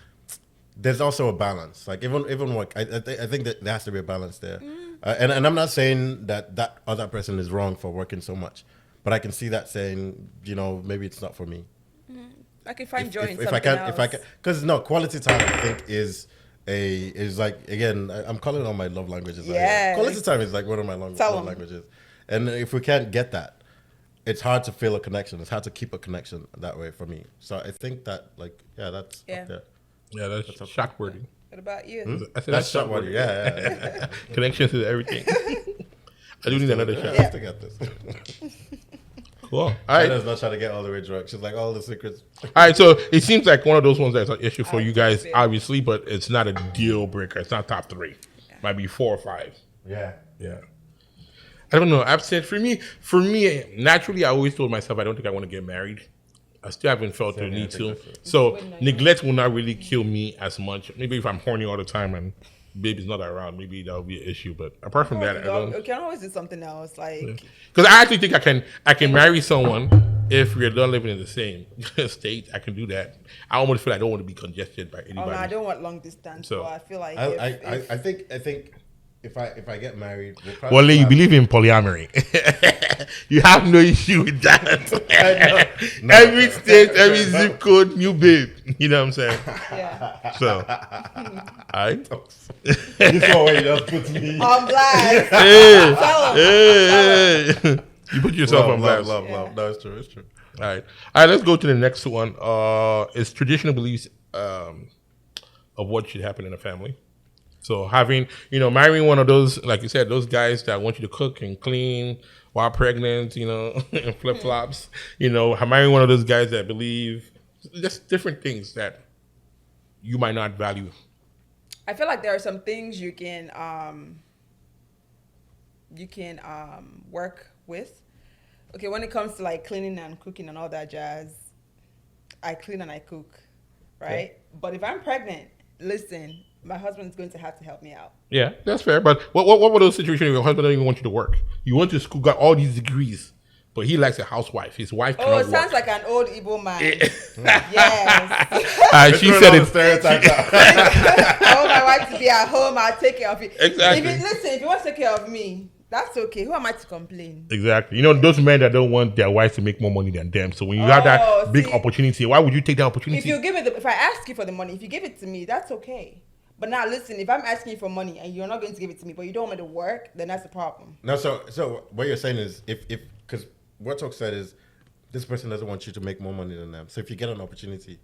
Speaker 1: there's also a balance. Like even work, I think that there has to be a balance there. And I'm not saying that other person is wrong for working so much, but I can see that saying, maybe it's not for me.
Speaker 2: I can find joy in
Speaker 1: if
Speaker 2: something
Speaker 1: I can,
Speaker 2: else.
Speaker 1: because no, quality time I think is like, again, I'm calling on my love languages.
Speaker 2: Yes.
Speaker 1: Quality time is like one of my love languages, and if we can't get that, it's hard to feel a connection. It's hard to keep a connection that way for me. So I think that, like, that's up there.
Speaker 3: Yeah, that's shock worthy.
Speaker 2: What about you?
Speaker 3: I said
Speaker 1: That's shot worthy. Yeah.
Speaker 3: Connections to everything. I do need another shot.
Speaker 1: Yeah. To get this.
Speaker 3: Cool. All right.
Speaker 1: China's not trying to get all the way drunk. She's like, all the secrets.
Speaker 3: All right. So it seems like one of those ones that's an issue for you guys,
Speaker 2: see.
Speaker 3: obviously, but it's not a deal breaker. It's not top three. Might be 4 or 5.
Speaker 1: Yeah.
Speaker 3: Yeah. I don't know. Absent for me, naturally, I always told myself I don't think I want to get married. I still haven't felt the need to. So neglect will not really kill me as much. Maybe if I'm horny all the time and baby's not around, maybe that'll be an issue. But apart from that, I don't.
Speaker 2: You can always do something else. Like,
Speaker 3: Because I actually think I can marry someone if we're done living in the same state. I can do that. I almost feel I don't want to be congested by anybody.
Speaker 2: oh no, I don't want long distance.
Speaker 3: So-
Speaker 2: So I feel like
Speaker 1: I think if I get married, we'll probably
Speaker 3: Well, you
Speaker 1: have-
Speaker 3: believe in polyamory. You have no issue with that.
Speaker 1: No.
Speaker 3: Every state, every zip code, new babe. You know what I'm saying?
Speaker 2: yeah.
Speaker 3: So, all right.
Speaker 1: This one where you just put me.
Speaker 2: I'm blast.
Speaker 3: Hey,
Speaker 2: Tell 'em.
Speaker 3: hey. You put yourself on blast.
Speaker 1: love. No, it's true. It's true.
Speaker 3: All right. Let's go to the next one. It's traditional beliefs of what should happen in a family. So marrying one of those, like you said, those guys that want you to cook and clean while pregnant, in flip flops. Marrying one of those guys that believe just different things that you might not value.
Speaker 2: I feel like there are some things you can work with. Okay, when it comes to like cleaning and cooking and all that jazz, I clean and I cook, right? Yeah. But if I'm pregnant, listen, my husband's going to have to help me out.
Speaker 3: Yeah, that's fair. But what were those situations where your husband doesn't even want you to work? You went to school, got all these degrees, but he likes a housewife. His wife
Speaker 2: Oh,
Speaker 3: cannot
Speaker 2: it sounds
Speaker 3: work.
Speaker 2: like an old Igbo man. Yes.
Speaker 3: She said it.
Speaker 1: Stereotypes out.
Speaker 2: I want my wife to be at home. I'll take care of you.
Speaker 3: Exactly.
Speaker 2: If you want to take care of me, that's okay. Who am I to complain?
Speaker 3: Exactly. You know, those men that don't want their wives to make more money than them. So when you have that big opportunity, why would you take that opportunity?
Speaker 2: If you give it, if I ask you for the money, if you give it to me, that's okay. But now listen, if I'm asking you for money and you're not going to give it to me, but you don't want me to work, then that's the problem.
Speaker 1: No, so what you're saying is if because what Talk said is this person doesn't want you to make more money than them. So if you get an opportunity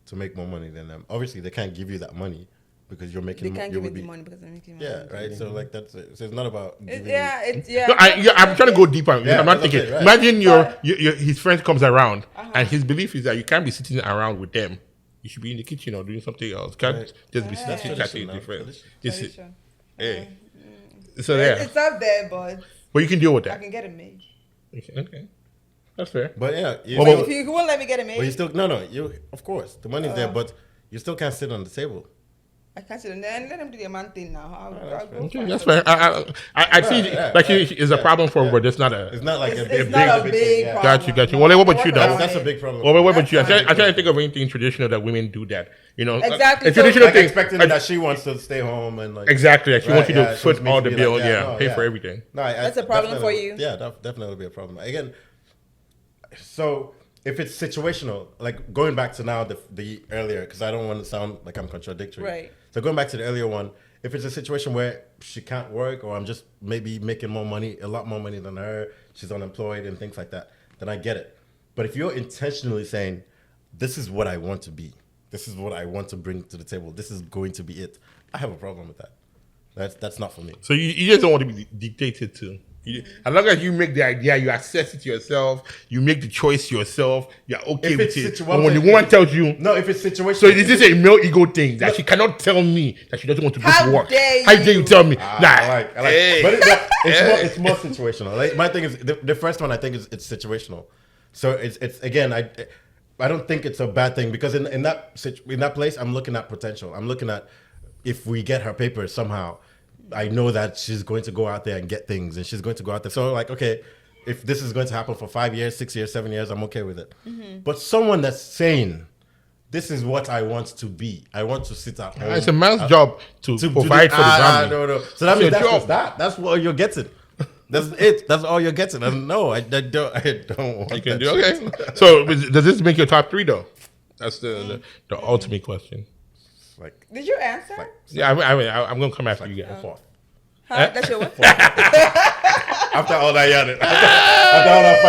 Speaker 1: to make more money than them, obviously they can't give you that money because you're making.
Speaker 2: They can't give me the money because I'm making money.
Speaker 1: Yeah, right. So like that's it. So it's not about.
Speaker 2: Yeah,
Speaker 3: No, I'm trying to go deeper.
Speaker 1: Yeah,
Speaker 3: I'm not thinking.
Speaker 1: okay, right.
Speaker 3: Imagine his friend comes around and his belief is that you can't be sitting around with them. You should be in the kitchen or doing something else. Can't just be sitting chatting with your friends. Hey. So yeah,
Speaker 2: it's up there, but
Speaker 3: you can deal with
Speaker 2: I
Speaker 3: that.
Speaker 2: can get it made.
Speaker 3: Okay, that's fair.
Speaker 1: But yeah,
Speaker 2: If you won't let me get it made,
Speaker 1: but you still no. You of course the money's there, but you still can't sit on the table.
Speaker 2: I can't sit and let them do their man thing now. I'll go
Speaker 3: Okay,
Speaker 2: find
Speaker 3: that's
Speaker 2: something.
Speaker 3: fair. I see it's a problem for, but it's not a.
Speaker 1: It's not like
Speaker 2: It's not a big
Speaker 1: yeah.
Speaker 2: problem.
Speaker 3: Got you. Well, what about you, though?
Speaker 1: That's a big problem.
Speaker 3: Well, what about you? I'm
Speaker 2: That's
Speaker 3: trying to think of anything traditional that women do that. You know,
Speaker 2: Exactly.
Speaker 3: A traditional
Speaker 1: Like
Speaker 3: thing.
Speaker 1: expecting that she wants to stay home and like
Speaker 3: Exactly. Like she wants you to
Speaker 1: she
Speaker 3: foot
Speaker 1: wants me
Speaker 3: all
Speaker 1: to
Speaker 3: the
Speaker 1: be
Speaker 3: bill.
Speaker 1: like,
Speaker 3: Yeah,
Speaker 1: no,
Speaker 3: pay for everything.
Speaker 1: No,
Speaker 2: That's a problem for you.
Speaker 1: Yeah, that definitely be a problem. Again, so if it's situational, like going back to now the earlier, because I don't want to sound like I'm contradictory.
Speaker 2: Right.
Speaker 1: So going back to the earlier one, if it's a situation where she can't work or I'm just maybe making more money, a lot more money than her, she's unemployed and things like that, then I get it. But if you're intentionally saying, this is what I want to be, this is what I want to bring to the table, this is going to be it, I have a problem with that. That's not for me.
Speaker 3: So you just don't want to be dictated to. As long as you make the idea, you access it yourself, you make the choice yourself, you're okay with it. But when the woman tells you,
Speaker 1: no, if it's situational.
Speaker 3: so is this a male ego thing that she cannot tell me that she doesn't want to go to work?
Speaker 2: How
Speaker 3: dare you tell me?
Speaker 1: I like. Hey. But it's more situational. Like my thing is the first one I think it's situational. So it's again I don't think it's a bad thing because in that place I'm looking at potential. I'm looking at if we get her papers somehow, I know that she's going to go out there and get things and she's going to go out there. So like, okay, if this is going to happen for 5 years, 6 years, 7 years, I'm okay with it. Mm-hmm. But someone that's saying, this is what I want to be. I want to sit at home.
Speaker 3: It's a man's job to provide for the family.
Speaker 1: No. So that means that's that. That's what you're getting. That's it. That's all you're getting. And no, I don't want
Speaker 3: You can
Speaker 1: that
Speaker 3: do
Speaker 1: shit.
Speaker 3: okay. So does this make your top 3 though? That's the ultimate question.
Speaker 1: Like,
Speaker 2: Did you answer?
Speaker 3: Yeah, I'm gonna come after you guys.
Speaker 1: fourth.
Speaker 2: Huh? That's your what?
Speaker 1: After all that yelling. After all that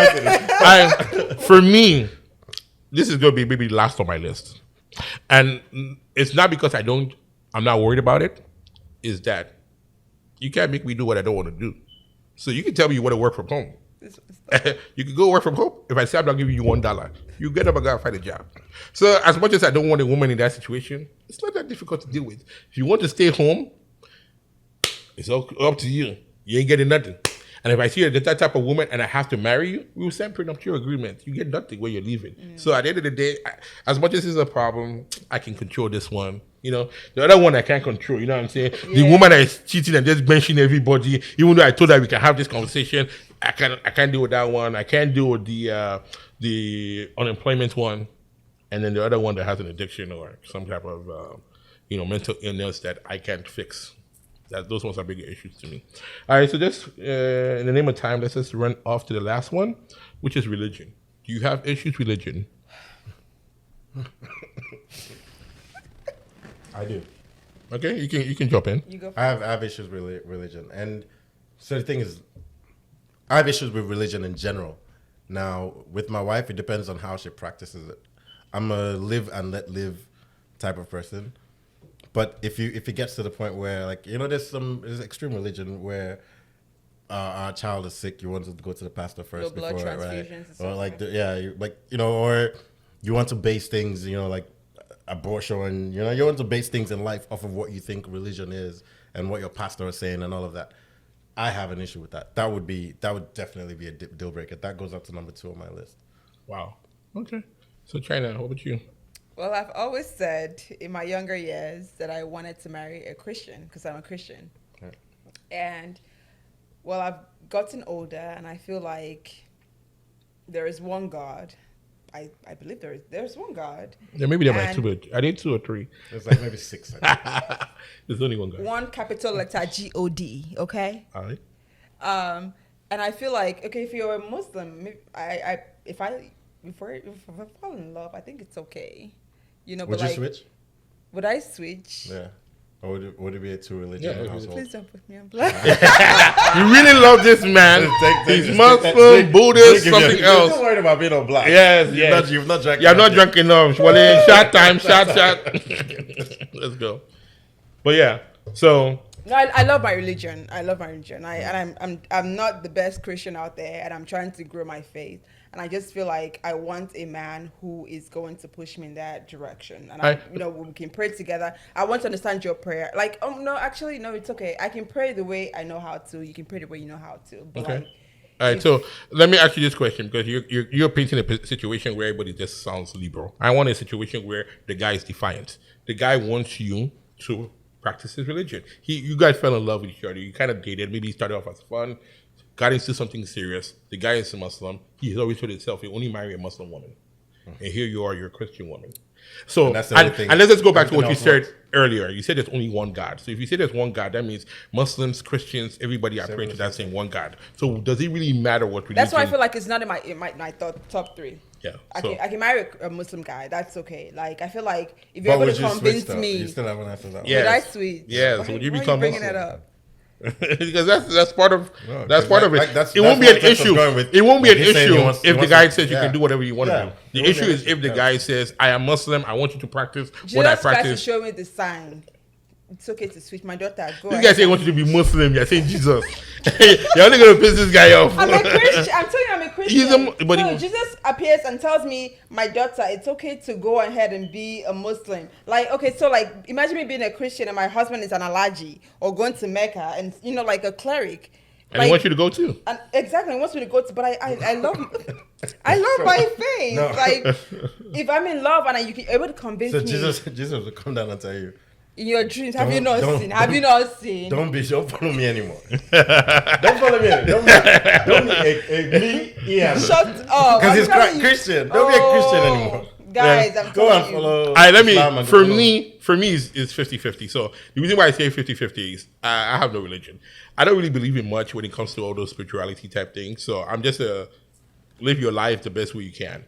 Speaker 1: fighting.
Speaker 3: For me, this is gonna be maybe last on my list, and it's not because I'm not worried about it. Is that you can't make me do what I don't want to do. So you can tell me you want to work from home. You can go work from home. If I say I'm not giving you $1, you get up and go and find a job. So as much as I don't want a woman in that situation, it's not that difficult to deal with. If you want to stay home, it's up to you. You ain't getting nothing. And if I see that type of woman and I have to marry you, we will sign prenuptial agreement. You get nothing when you're leaving. So at the end of the day, as much as it's a problem, I can control this one. You know, the other one I can't control. You know what I'm saying? Yeah. The woman that is cheating and just benching everybody, even though I told her we can have this conversation, I can't deal with that one. I can't deal with the unemployment one, and then the other one that has an addiction or some type of mental illness that I can't fix. Those ones are bigger issues to me. All right, so just in the name of time, let's just run off to the last one, which is religion. Do you have issues with religion?
Speaker 1: I do.
Speaker 3: Okay, you can jump in.
Speaker 2: You go.
Speaker 1: I have issues with religion, and so the thing is, I have issues with religion in general. Now, with my wife, it depends on how she practices it. I'm a live and let live type of person. But if it gets to the point where, like, there's extreme religion where our child is sick, you want to go to the pastor first
Speaker 2: blood
Speaker 1: before,
Speaker 2: transfusions
Speaker 1: right? Or like,
Speaker 2: and
Speaker 1: or you want to base things, like abortion, and you want to base things in life off of what you think religion is and what your pastor is saying and all of that. I have an issue with that. That would definitely be a deal breaker. That goes up to number 2 on my list.
Speaker 3: Wow. Okay. So China, what about you?
Speaker 2: Well, I've always said in my younger years that I wanted to marry a Christian because I'm a Christian. Okay. And, well, I've gotten older and I feel like there is one God. I believe there's one God.
Speaker 3: Yeah, maybe there might
Speaker 2: And-
Speaker 3: two, but I need 2 or 3.
Speaker 1: It's like maybe 6.
Speaker 3: There's only one guy.
Speaker 2: One capital letter God. Okay.
Speaker 3: All right.
Speaker 2: And I feel like, okay, if you're a Muslim, if I fall in love, I think it's okay. You know,
Speaker 1: Would
Speaker 2: but
Speaker 1: you
Speaker 2: like,
Speaker 1: switch?
Speaker 2: would I switch?
Speaker 1: Yeah. Or would it be a 2 religion
Speaker 3: Yeah,
Speaker 1: household?
Speaker 2: Please don't put me on blast.
Speaker 3: You really love this man. He's Muslim, Buddhist, something
Speaker 1: You're
Speaker 3: else.
Speaker 1: not worried about being on black.
Speaker 3: Yes, yes.
Speaker 1: You've not drank.
Speaker 3: Yeah, I'm not drunk enough. Well, shot time, shot. Let's go. But yeah, so
Speaker 2: No, I love my religion. I love my religion. I'm not the best Christian out there, and I'm trying to grow my faith. And I just feel like I want a man who is going to push me in that direction. And we can pray together. I want to understand your prayer. Like, no, it's okay. I can pray the way I know how to. You can pray the way you know how to. But
Speaker 3: okay.
Speaker 2: like,
Speaker 3: All right, so let me ask you this question, because you're painting a situation where everybody just sounds liberal. I want a situation where the guy is defiant. The guy wants you to practice his religion. You guys fell in love with each other. You kind of dated. Maybe he started off as fun, got into something serious. The guy is a Muslim. He's always told himself he only marry a Muslim woman. And here you are, you're a Christian woman. So, and let's just go back to what you said earlier. You said there's only one God. So if you say there's one God, that means Muslims, Christians, everybody are praying to that same one God. So does it really matter what religion?
Speaker 2: That's why I feel like it's not in my top 3.
Speaker 3: Yeah.
Speaker 2: I can marry a Muslim guy. That's okay. Like, I feel like if you're able to convince me,
Speaker 1: you still haven't answered that.
Speaker 3: Yes.
Speaker 2: would I switch?
Speaker 3: Yes.
Speaker 2: Why,
Speaker 3: Would you
Speaker 2: why
Speaker 3: become
Speaker 2: are you bringing
Speaker 3: Muslim?
Speaker 2: it up?
Speaker 3: Because that's part of
Speaker 1: No,
Speaker 3: that's part of it.
Speaker 1: that's
Speaker 3: It won't be
Speaker 1: what
Speaker 3: an
Speaker 1: Texas
Speaker 3: issue.
Speaker 1: going with.
Speaker 3: It won't be an
Speaker 1: He's saying he
Speaker 3: issue
Speaker 1: wants- he
Speaker 3: if the
Speaker 1: wants
Speaker 3: guy
Speaker 1: to-
Speaker 3: says you
Speaker 1: yeah.
Speaker 3: can do whatever you want
Speaker 1: Yeah.
Speaker 3: to do.
Speaker 1: It
Speaker 3: The
Speaker 1: won't
Speaker 3: issue
Speaker 1: be an
Speaker 3: is
Speaker 1: issue.
Speaker 3: if the
Speaker 1: Yeah.
Speaker 3: guy says, I am Muslim, I want you to practice what I
Speaker 2: Jesus Christ is
Speaker 3: practice.
Speaker 2: showing me the sign. It's okay to switch. My daughter, go
Speaker 3: You
Speaker 2: ahead.
Speaker 3: guys say you want you to be Muslim, you're saying Jesus. You're only going to piss this guy off.
Speaker 2: I'm a Christian. I'm telling you, I'm a Christian.
Speaker 3: He's a- but
Speaker 2: so
Speaker 3: he-
Speaker 2: Jesus appears and tells me, my daughter, it's okay to go ahead and be a Muslim. Like, okay, so like, imagine me being a Christian and my husband is an Alaji or going to Mecca and, like a cleric.
Speaker 3: And he wants you to go too.
Speaker 2: And exactly, he wants me to go to, but I love my faith.
Speaker 1: No.
Speaker 2: Like, if I'm in love and you're able to convince
Speaker 1: So
Speaker 2: me
Speaker 1: Jesus will come down and tell you,
Speaker 2: in your dreams, have
Speaker 1: Don't-
Speaker 2: you not
Speaker 1: don't-
Speaker 2: seen? Have you not seen?
Speaker 1: don't follow me anymore. Don't follow me anymore. Don't be me, Ian.
Speaker 2: Shut up.
Speaker 1: Because
Speaker 2: I'm
Speaker 1: he's
Speaker 2: telling you.
Speaker 1: Christian. Don't be a Christian anymore.
Speaker 2: Guys, I'm
Speaker 1: Go
Speaker 2: telling
Speaker 1: and
Speaker 2: you.
Speaker 1: follow.
Speaker 3: All right,
Speaker 1: Islam and
Speaker 3: for
Speaker 1: follow-
Speaker 3: me, it's 50-50. So the reason why I say 50-50 is I have no religion. I don't really believe in much when it comes to all those spirituality type things. So I'm just live your life the best way you can.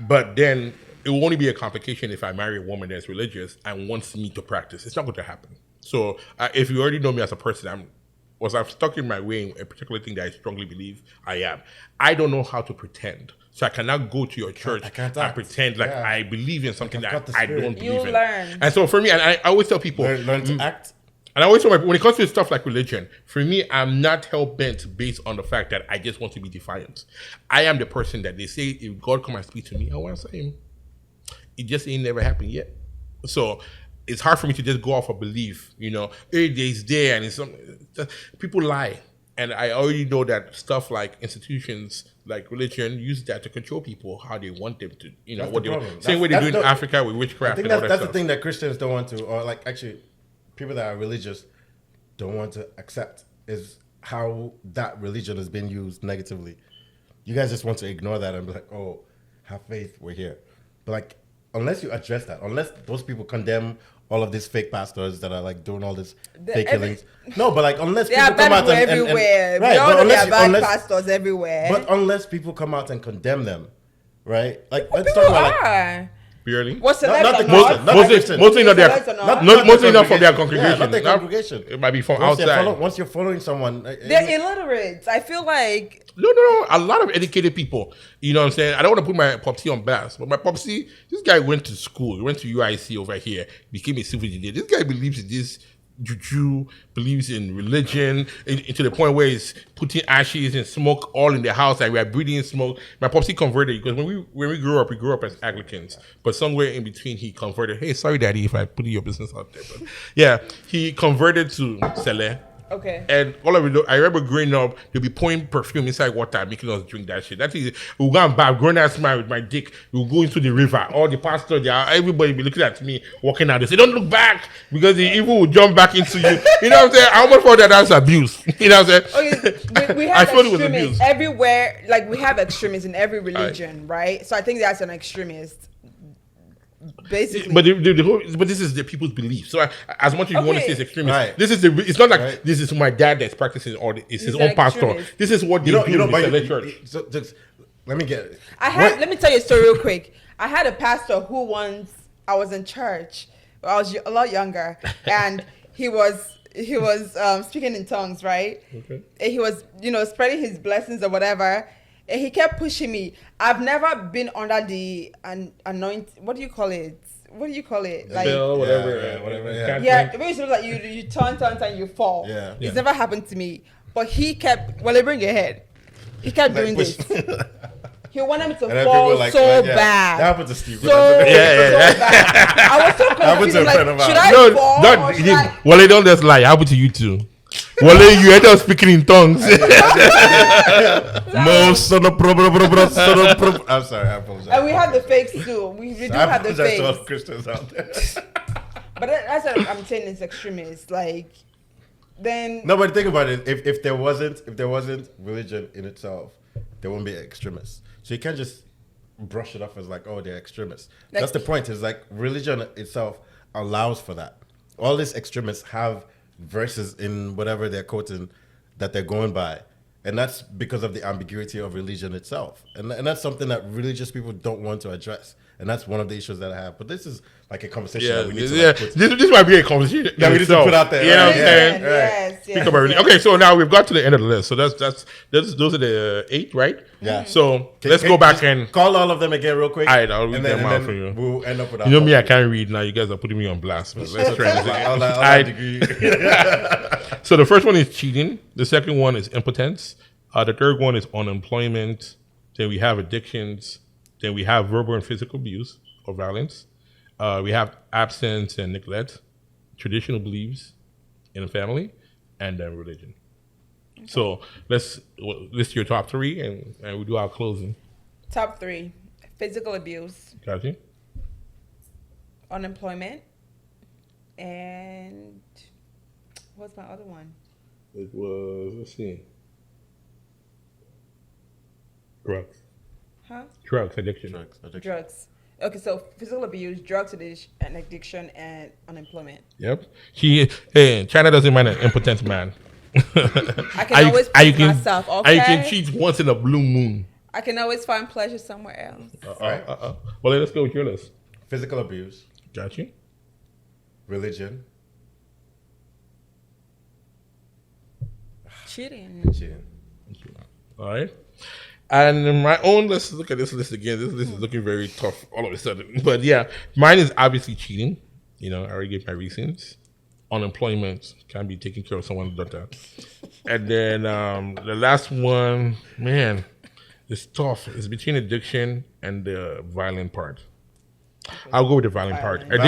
Speaker 3: But then it will only be a complication if I marry a woman that's religious and wants me to practice. It's not going to happen. So if you already know me as a person, I'm stuck in my way in a particular thing that I strongly believe I am. I don't know how to pretend. So I cannot go to your church
Speaker 1: can't
Speaker 3: and
Speaker 1: act.
Speaker 3: pretend like
Speaker 1: Yeah.
Speaker 3: I believe in something
Speaker 1: I've got
Speaker 3: that
Speaker 1: the
Speaker 3: I
Speaker 1: spirit.
Speaker 3: don't believe
Speaker 2: You'll
Speaker 3: in.
Speaker 2: learn.
Speaker 3: And so for me, and I always tell people,
Speaker 1: learn to act.
Speaker 3: and I always tell my, when it comes to stuff like religion, for me, I'm not hell-bent based on the fact that I just want to be defiant. I am the person that they say, if God come and speak to me, I want to say him. It just ain't never happened yet. So it's hard for me to just go off of belief, hey, there's there, and it's something. People lie. And I already know that stuff like institutions, like religion, use that to control people, how they want them to,
Speaker 1: That's
Speaker 3: what
Speaker 1: the
Speaker 3: they
Speaker 1: problem.
Speaker 3: same way they do in
Speaker 1: That's the-
Speaker 3: Africa with
Speaker 1: I
Speaker 3: witchcraft
Speaker 1: think
Speaker 3: and all
Speaker 1: that's
Speaker 3: that
Speaker 1: the
Speaker 3: stuff.
Speaker 1: thing that Christians don't want to, or like actually people that are religious don't want to accept, is how that religion has been used negatively. You guys just want to ignore that and be like, oh, have faith, we're here. But like, unless you address that, unless those people condemn all of these fake pastors that are like doing all this fake killings. No, but like unless
Speaker 2: There
Speaker 1: people
Speaker 2: are
Speaker 1: come
Speaker 2: bad
Speaker 1: out
Speaker 2: people
Speaker 1: and
Speaker 2: everywhere.
Speaker 1: right,
Speaker 2: We all
Speaker 1: but
Speaker 2: know there are bad
Speaker 1: unless-
Speaker 2: pastors everywhere.
Speaker 1: but unless people come out and condemn them, right? Like let's
Speaker 2: people
Speaker 1: talk about like
Speaker 2: are.
Speaker 3: Purely?
Speaker 2: What's the
Speaker 1: Not
Speaker 2: level
Speaker 1: the
Speaker 2: of
Speaker 1: Christian,
Speaker 2: not?
Speaker 1: not the
Speaker 3: Mostly,
Speaker 1: Christian.
Speaker 3: mostly not their,
Speaker 2: Not the
Speaker 3: mostly not from their
Speaker 1: congregation.
Speaker 3: congregation.
Speaker 1: Yeah, not their
Speaker 3: Not-
Speaker 1: congregation.
Speaker 3: It might be from
Speaker 1: once
Speaker 3: outside.
Speaker 1: once you're following someone,
Speaker 2: They're illiterate. I feel like
Speaker 3: No. A lot of educated people, you know what I'm saying? I don't want to put my popsy on blast, but my popsy, this guy went to school. He went to UIC over here, became a civil engineer. This guy believes in this juju, believes in religion, to the point where he's putting ashes and smoke all in the house, like we are breathing smoke. My popsy converted, because when we grew up as Anglicans, but somewhere in between he converted. Hey, sorry daddy if I put your business out there, but yeah, he converted to Sele.
Speaker 2: Okay.
Speaker 3: And all of it, I remember growing up, they'll be pouring perfume inside water, making us drink that shit. That is, we'll go and buy grown ass man with my dick. We'll go into the river. All the pastors, everybody be looking at me walking out. They say, don't look back because the evil will jump back into you. You know what I'm saying? I almost thought that's abuse. You know what I'm saying?
Speaker 2: Okay, we have extremists everywhere. Like, we have extremists in every religion, right? So I think that's an extremist. Basically,
Speaker 3: but this is the people's belief. So as much as you want to say it's extremist, this is it's not like this is my dad that's practicing or it's his own pastor. This is what you know. Church.
Speaker 1: So just let me get.
Speaker 2: Let me tell you a story real quick. I had a pastor who once I was in church. I was a lot younger, and he was speaking in tongues, right? Okay. And he was spreading his blessings or whatever. And he kept pushing me. I've never been under the anoint. What do you call it? Like
Speaker 3: whatever.
Speaker 2: Yeah, basically like you turn and you fall. Yeah. It's never happened to me. But he kept. Well, bring your head. He kept doing this. He wanted me to fall so bad. That happened to Steve. So bad. I was so confused. Should I fall?
Speaker 3: Well, they don't just lie. It happened to you too. Well, you end up speaking in tongues.
Speaker 1: I'm sorry, I apologize.
Speaker 2: And we have the fakes too. We do have the fakes.
Speaker 1: I apologize to all the Christians out there.
Speaker 2: But that's what I'm saying is extremist. Like, then
Speaker 1: no, but think about it. If there wasn't religion in itself, there wouldn't be extremists. So you can't just brush it off as like, oh, they're extremists. That's the point. Is like religion itself allows for that. All these extremists have verses in whatever they're quoting that they're going by, and that's because of the ambiguity of religion itself, and that's something that religious people don't want to address, and that's one of the issues that I have. But this is like a conversation that we need to
Speaker 3: this might be a conversation
Speaker 1: that we need to put out there.
Speaker 3: You know what I'm saying? Yes. Okay, so now we've got to the end of the list. So those are the 8, right?
Speaker 1: Yeah.
Speaker 3: So let's go back and
Speaker 1: call all of them again real quick.
Speaker 3: All right, I'll read them out for you.
Speaker 1: We'll end up with.
Speaker 3: You know me, I can't read now. You guys are putting me on blast. But let's try this. So the first one is cheating. The second one is impotence. The third one is unemployment. Then we have addictions. Then we have verbal and physical abuse or violence. We have absence and neglect, traditional beliefs in a family, and then religion. Okay. So let's list your top 3 and we'll do our closing.
Speaker 2: Top 3: physical abuse.
Speaker 3: Got you.
Speaker 2: Unemployment. And what's my other one?
Speaker 3: It was, let's see. Drugs.
Speaker 2: Huh?
Speaker 3: Drugs, addiction.
Speaker 2: Drugs. Okay, so physical abuse, drugs addiction, and unemployment.
Speaker 3: Yep. China doesn't mind an impotent man.
Speaker 2: I can always please myself, okay?
Speaker 3: And you can cheat once in a blue moon.
Speaker 2: I can always find pleasure somewhere else.
Speaker 3: Well, let's go with your list.
Speaker 1: Physical abuse.
Speaker 3: Got you.
Speaker 1: Religion.
Speaker 2: Cheating.
Speaker 3: All right. And in my own, let's look at this list again. This list is looking very tough all of a sudden. But yeah, mine is obviously cheating. I already gave my reasons. Unemployment, can be taking care of someone who does that. And then the last one, man, it's tough. It's between addiction and the violent part. I'll go with the violent part. Even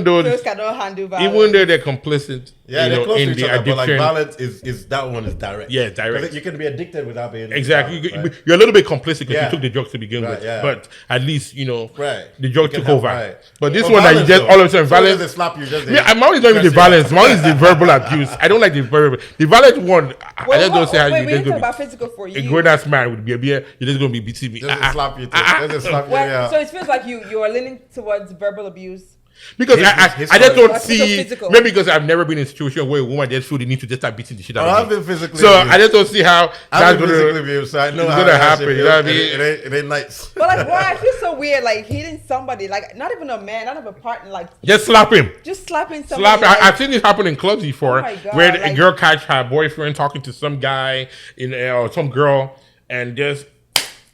Speaker 3: though they're complicit,
Speaker 1: they're close
Speaker 3: in
Speaker 1: to each
Speaker 3: the
Speaker 1: other,
Speaker 3: addiction.
Speaker 1: But like violence is that one is direct.
Speaker 3: Yeah, direct.
Speaker 1: You can be addicted without being
Speaker 3: exactly.
Speaker 1: Violent, right?
Speaker 3: You're a little bit complicit because you took the drugs to begin with, but at least the drug took over. Right. But this one that you just all of a sudden violence.
Speaker 1: They slap you just.
Speaker 3: Yeah, mine is not even the violence. Mine is the verbal abuse. I don't like the verbal. The violent one. I just don't say how you just go.
Speaker 2: About physical for you.
Speaker 3: A grown ass man would be a beer. You're just gonna be beating me.
Speaker 1: Just slap you. Just slap you. Yeah.
Speaker 2: So it feels like you are leaning towards verbal abuse.
Speaker 3: Because I just don't see, maybe because I've never been in a situation where a woman just feel the need to just start beating the shit out of me.
Speaker 1: I've been physically
Speaker 3: so abused. I just don't see how
Speaker 1: that's going to abused, so I know how
Speaker 3: gonna happen. You know what I mean?
Speaker 1: It ain't nice.
Speaker 2: But like, why I feel so weird, like hitting somebody, like not even a man, not even a partner, like
Speaker 3: just slap him.
Speaker 2: Just slapping somebody.
Speaker 3: Slap. I've seen this happen in clubs before, where a girl catch her boyfriend talking to some guy or some girl, and just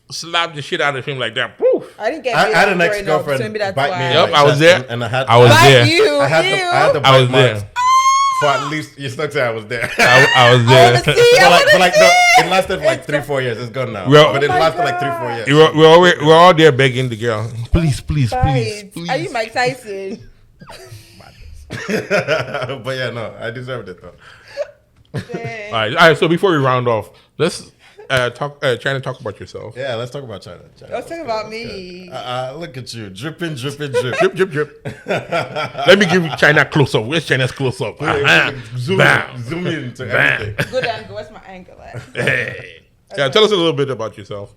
Speaker 3: slap the shit out of him like that. Poof.
Speaker 2: I didn't get.
Speaker 1: I had an ex-girlfriend bite me.
Speaker 3: Yep, I was there,
Speaker 1: and I had.
Speaker 3: I was there.
Speaker 1: I had the bite
Speaker 3: I was there.
Speaker 1: For at least you stuck to I was there.
Speaker 3: I was there.
Speaker 1: It lasted for like 3-4 years. It's gone now. But it lasted like 3-4 years.
Speaker 3: We're all there begging the girl. Please.
Speaker 2: Are you Mike Tyson?
Speaker 1: But yeah, no, I deserved it though.
Speaker 3: All right. So before we round off, let's try to talk about yourself.
Speaker 1: Yeah, let's talk about China.
Speaker 2: Let's talk about me.
Speaker 1: Look at you, dripping, drip.
Speaker 3: Drip, drip, drip. Let me give you China close up. Where's China's close up?
Speaker 1: Zoom into everything.
Speaker 2: Good angle. Where's my angle at?
Speaker 3: Hey. Yeah, tell us a little bit about yourself.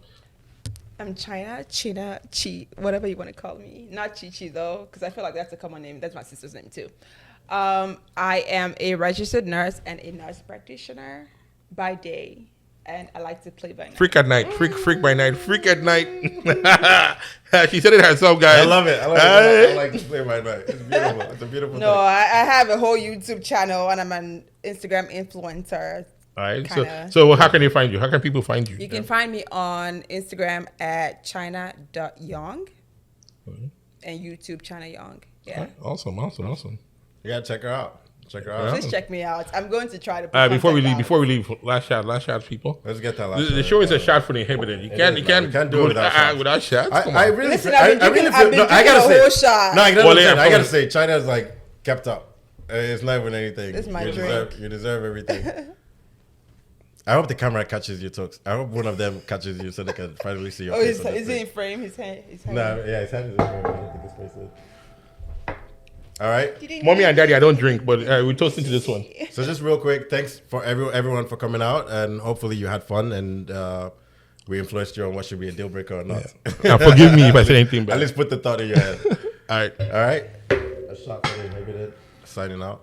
Speaker 2: I'm China, Chi, whatever you want to call me. Not Chi though, because I feel like that's a common name. That's my sister's name too. I am a registered nurse and a nurse practitioner by day, and I like to play by night.
Speaker 3: Freak at night, freak by night, freak at night. She said it herself, guys.
Speaker 1: I love it. I like to play by night. It's beautiful. It's a beautiful
Speaker 2: No,
Speaker 1: thing.
Speaker 2: I have a whole YouTube channel, and I'm an Instagram influencer.
Speaker 3: All right.
Speaker 2: Kinda.
Speaker 3: So how can they find you? How can people find you?
Speaker 2: You can find me on Instagram at china.young and YouTube China Young. Yeah.
Speaker 3: Awesome.
Speaker 1: You gotta check her out. Check her out.
Speaker 2: Please check me out. I'm going to try to put
Speaker 3: Before we
Speaker 2: content
Speaker 3: leave, last shot, people.
Speaker 1: Let's get that last.
Speaker 3: The show is a shot for the Inhibited. You can't do it without shots. Come
Speaker 1: I
Speaker 3: on.
Speaker 1: really,
Speaker 2: Listen,
Speaker 1: I
Speaker 2: I've been
Speaker 1: really
Speaker 2: drinking-
Speaker 1: feel.
Speaker 2: I've been
Speaker 1: No, I
Speaker 2: drinking
Speaker 1: gotta
Speaker 2: a
Speaker 1: say.
Speaker 2: whole shot.
Speaker 1: No, I
Speaker 3: Well, yeah,
Speaker 1: gotta say. China's like kept up. It's not even anything.
Speaker 2: It's my
Speaker 1: you
Speaker 2: drink.
Speaker 1: You deserve everything. I hope the camera catches you, Tux. I hope one of them catches you so they can finally see your
Speaker 2: Oh,
Speaker 1: face.
Speaker 2: is he in frame? His hand.
Speaker 1: No, yeah, his hand is in frame. I don't think his face is. All right.
Speaker 3: Mommy and Daddy, I don't drink, but we're toasting to this one.
Speaker 1: So just real quick, thanks for everyone for coming out, and hopefully you had fun and we influenced you on what should be a deal breaker or not.
Speaker 3: Now, forgive me if I say anything bad.
Speaker 1: At least put the thought in your head.
Speaker 3: All right.
Speaker 1: All right. A shot for the Inhibited. Signing out.